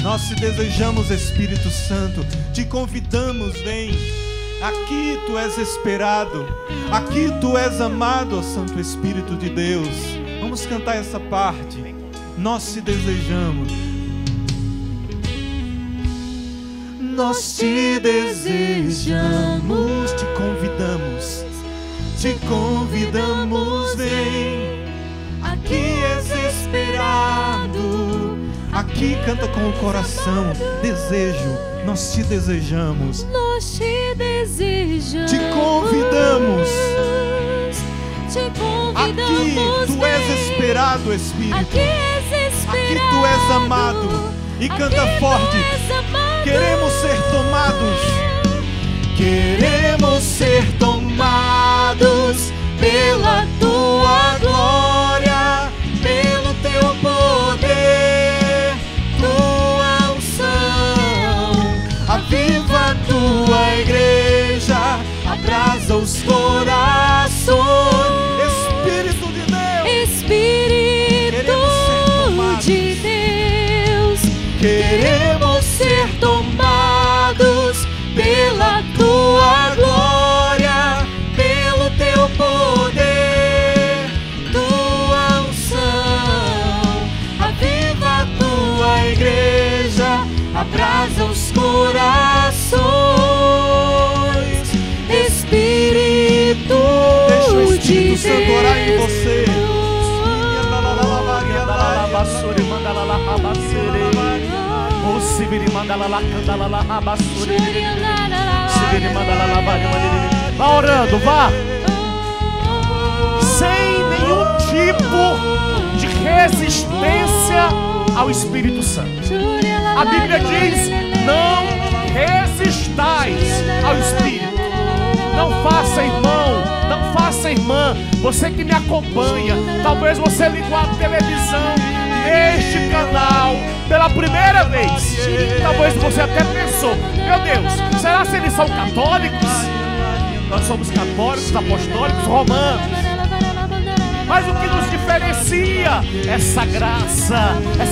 Nós te desejamos, Espírito Santo. Te convidamos, vem. Aqui tu és esperado. Aqui tu és amado, ó Santo Espírito de Deus. Vamos cantar essa parte. Nós te desejamos. Nós te desejamos, te convidamos, vem. Aqui és esperado. Aqui canta com o coração, desejo. Nós te desejamos, Nós te desejamos. te convidamos. Te convidamos. Aqui tu és vem. esperado, Espírito. Aqui és esperado. Aqui tu és amado. E canta Aqui forte. tu és amado. Queremos ser tomados. Queremos ser tomados pela tua glória, pelo teu poder, tua unção. Aviva a tua igreja, abrasa os corações. Espírito de Deus, Espírito de Deus, queremos ser tomados pela tua glória, pelo teu poder, tua unção. Aviva a tua igreja, abrasa os corações. Espírito, deixa o Espírito Santo orar em você. Vá orando, vá. Sem nenhum tipo de resistência ao Espírito Santo. A Bíblia diz: não resistais ao Espírito. Não faça, irmão, não faça, irmã. Você que me acompanha, talvez você ligou a televisão neste canal pela primeira vez. Talvez você até pensou: meu Deus, será que eles são católicos? Nós somos católicos, apostólicos, romanos. Mas o que nos diferencia? Essa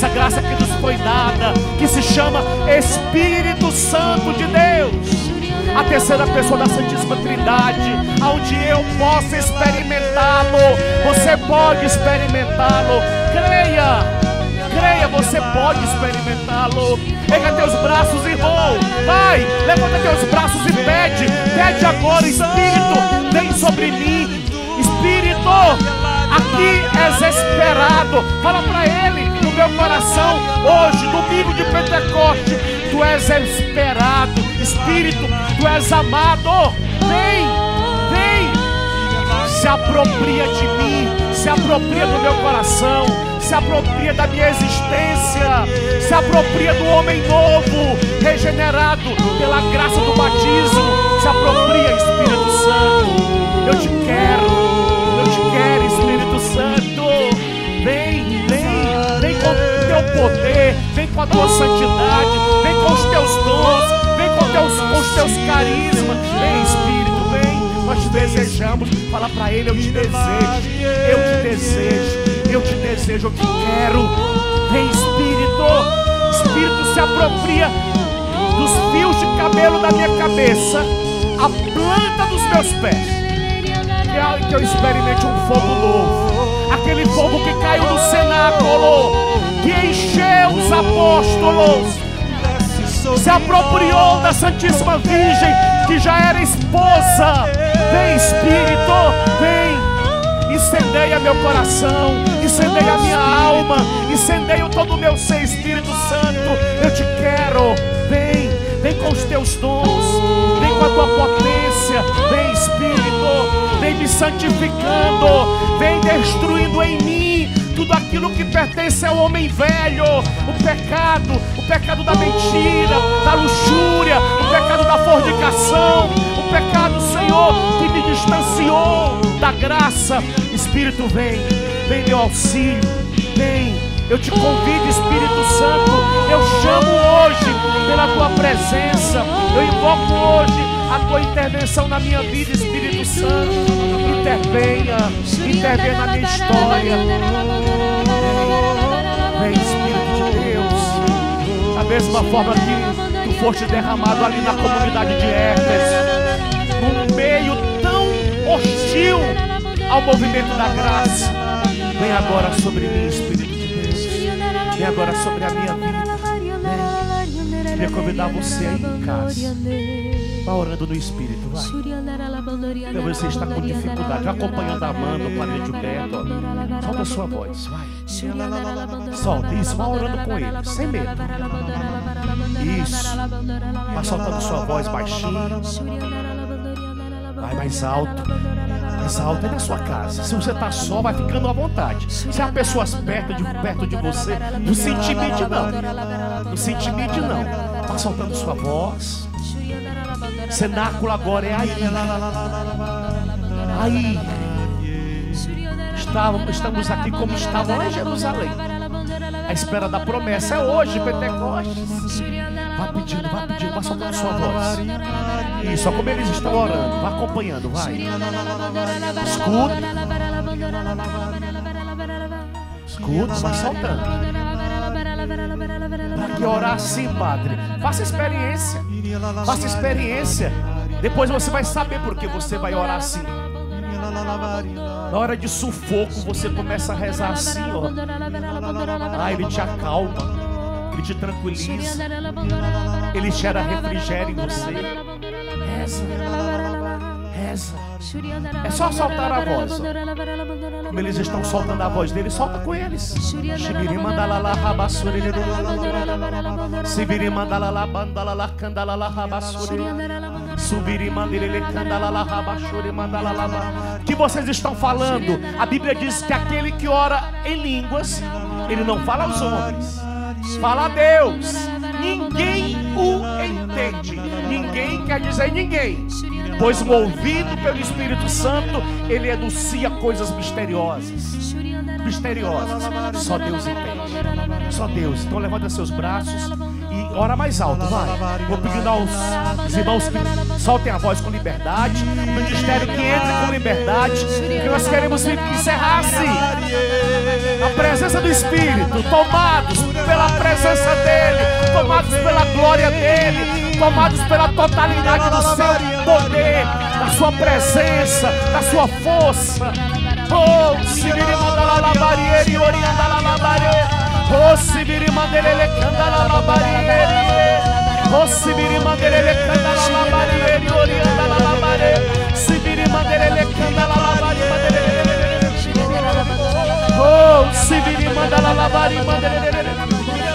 graça que nos foi dada, que se chama Espírito Santo de Deus. A terceira pessoa da Santíssima Trindade, onde eu posso experimentá-lo. Você pode experimentá-lo. Creia, você pode experimentá-lo. Pega teus braços, irmão. Vai, levanta teus braços e pede agora. Espírito, vem sobre mim. Espírito, aqui és esperado. Fala para ele no meu coração hoje, domingo de Pentecoste. Tu és esperado. Espírito, tu és amado. Vem. Se apropria de mim, se apropria do meu coração, se apropria da minha existência, se apropria do homem novo, regenerado pela graça do batismo. Se apropria, Espírito Santo. Eu te quero, Espírito Santo. Vem com o teu poder, vem com a tua santidade, vem com os teus dons, vem com os teus carismas. Vem, Espírito, vem. Nós te desejamos. Fala para ele: eu te desejo, eu te quero. Vem, Espírito, se apropria dos fios de cabelo da minha cabeça, a planta dos meus pés. Que eu experimente um fogo novo, aquele fogo que caiu no cenáculo, que encheu os apóstolos, se apropriou da Santíssima Virgem, que já era esposa. Vem, Espírito, vem, incendeia meu coração, incendeia minha alma, incendeia todo o meu ser, Espírito Santo. Eu te quero. Vem com os teus dons, vem com a tua potência. Vem, Espírito, vem me santificando, vem destruindo em mim tudo aquilo que pertence ao homem velho. O pecado da mentira, da luxúria, o pecado da fornicação, o pecado, Senhor, que me distanciou da graça. Espírito, vem meu auxílio, vem. Eu te convido, Espírito Santo. Eu chamo hoje pela tua presença. Eu invoco hoje a tua intervenção na minha vida, Espírito Santo. Intervenha na minha história. Vem, Espírito de Deus. Da mesma forma que tu foste derramado ali na comunidade de Éfeso, num meio tão hostil ao movimento da graça. Vem agora sobre mim, Espírito de Deus. Vem agora sobre a minha vida. Vem. Queria convidar você aí em casa. Vá orando no Espírito, vai. Talvez você está com dificuldade, acompanhando a Amanda, o Padre Gilberto. Solta a sua voz, vai. Solta isso, vá orando com ele, sem medo. Isso. Vá soltando sua voz baixinho. Vai mais alto. Mais alto, é na sua casa. Se você está só, vai ficando à vontade. Se há pessoas perto de você, não se intimide não. Não se intimide não. Vá soltando sua voz. Cenáculo agora é aí. Estamos aqui como estavam lá em Jerusalém, à espera da promessa. É hoje, Pentecostes. Vá pedindo, vá soltando sua voz. Isso, como eles estão orando. Vá acompanhando, vai. Escuta, vai soltando. Para que orar assim, Padre? Faça experiência. Faça experiência. Depois você vai saber por que você vai orar assim. Na hora de sufoco, você começa a rezar assim, ó. Ele te acalma, ele te tranquiliza, ele gera refrigério em você. Reza. É só soltar a voz, ó. Como eles estão soltando a voz deles, solta com eles. Que vocês estão falando? A Bíblia diz que aquele que ora em línguas, ele não fala aos homens, fala a Deus. Ninguém o entende. Ninguém quer dizer ninguém, pois movido pelo Espírito Santo, ele enuncia coisas misteriosas. Só Deus entende. Só Deus. Então levanta seus braços e Ora mais alto, vai. Vou pedindo aos irmãos que soltem a voz com liberdade. O ministério que entre com liberdade. Que nós queremos que encerrasse a presença do Espírito. Tomados pela presença dEle. Tomados pela glória dEle. Tomados pela totalidade do seu poder. Da sua presença. Da sua força. Oh, Sibiri Mandala Labarieri, Oriandala Labarieri. Oh, Sibiri Mandelele Candala Labarieri. Oh, Sibiri Mandelele Candala Labarieri, Oriandala Labarieri. Sibiri Mandelele Candala Labarieri. Oh, Sibiri Mandala Labarieri.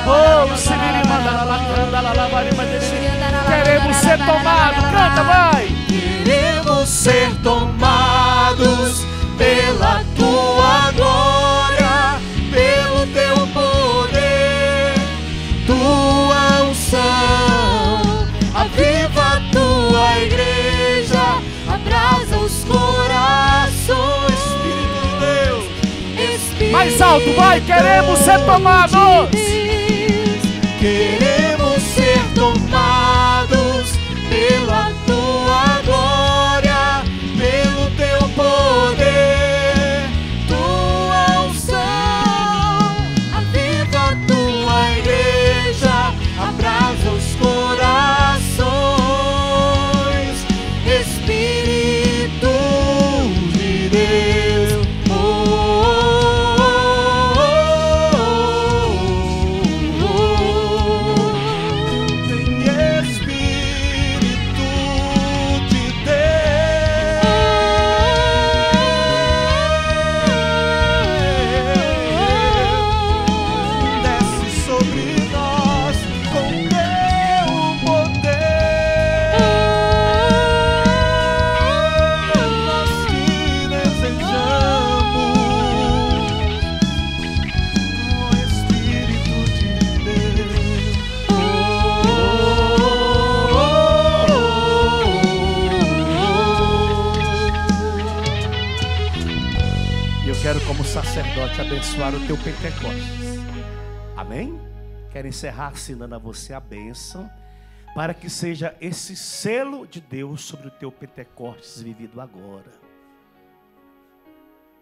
Oh, Sibiri Mandala Candala Labarieri. Queremos ser tomados, canta, vai. Queremos ser tomados pela tua glória, pelo teu poder, tua unção, aviva a tua igreja, abrasa os corações, Espírito de Deus, Espírito mais alto, vai, queremos ser tomados. Queremos ser tomados pela tua glória, pelo teu poder, tua unção, aviva a tua igreja, abrasa os corações, Espírito de Deus. Tem Espírito de Deus, desce sobre nós com teu poder. Nós te desejamos, oh Espírito de Deus. E eu quero, como sacerdote, abençoar o teu Pentecostes. Amém? Quero encerrar assinando a você a bênção, para que seja esse selo de Deus sobre o teu Pentecostes vivido agora.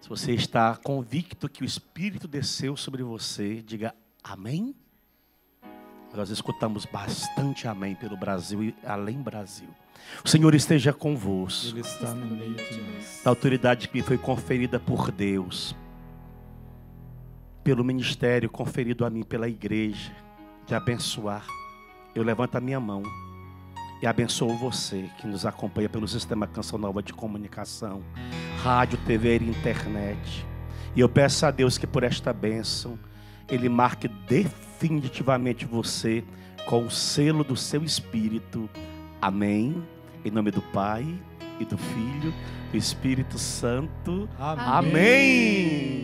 Se você está convicto que o Espírito desceu sobre você, diga amém. Nós escutamos bastante amém pelo Brasil e além Brasil. O Senhor esteja convosco. Ele está no meio de nós. Da autoridade que me foi conferida por Deus, pelo ministério conferido a mim pela igreja, de abençoar, eu levanto a minha mão e abençoo você que nos acompanha pelo sistema Canção Nova de comunicação, rádio, TV e internet. E eu peço a Deus que por esta bênção Ele marque definitivamente você com o selo do seu Espírito. Amém. Em nome do Pai e do Filho, do Espírito Santo. Amém. Amém.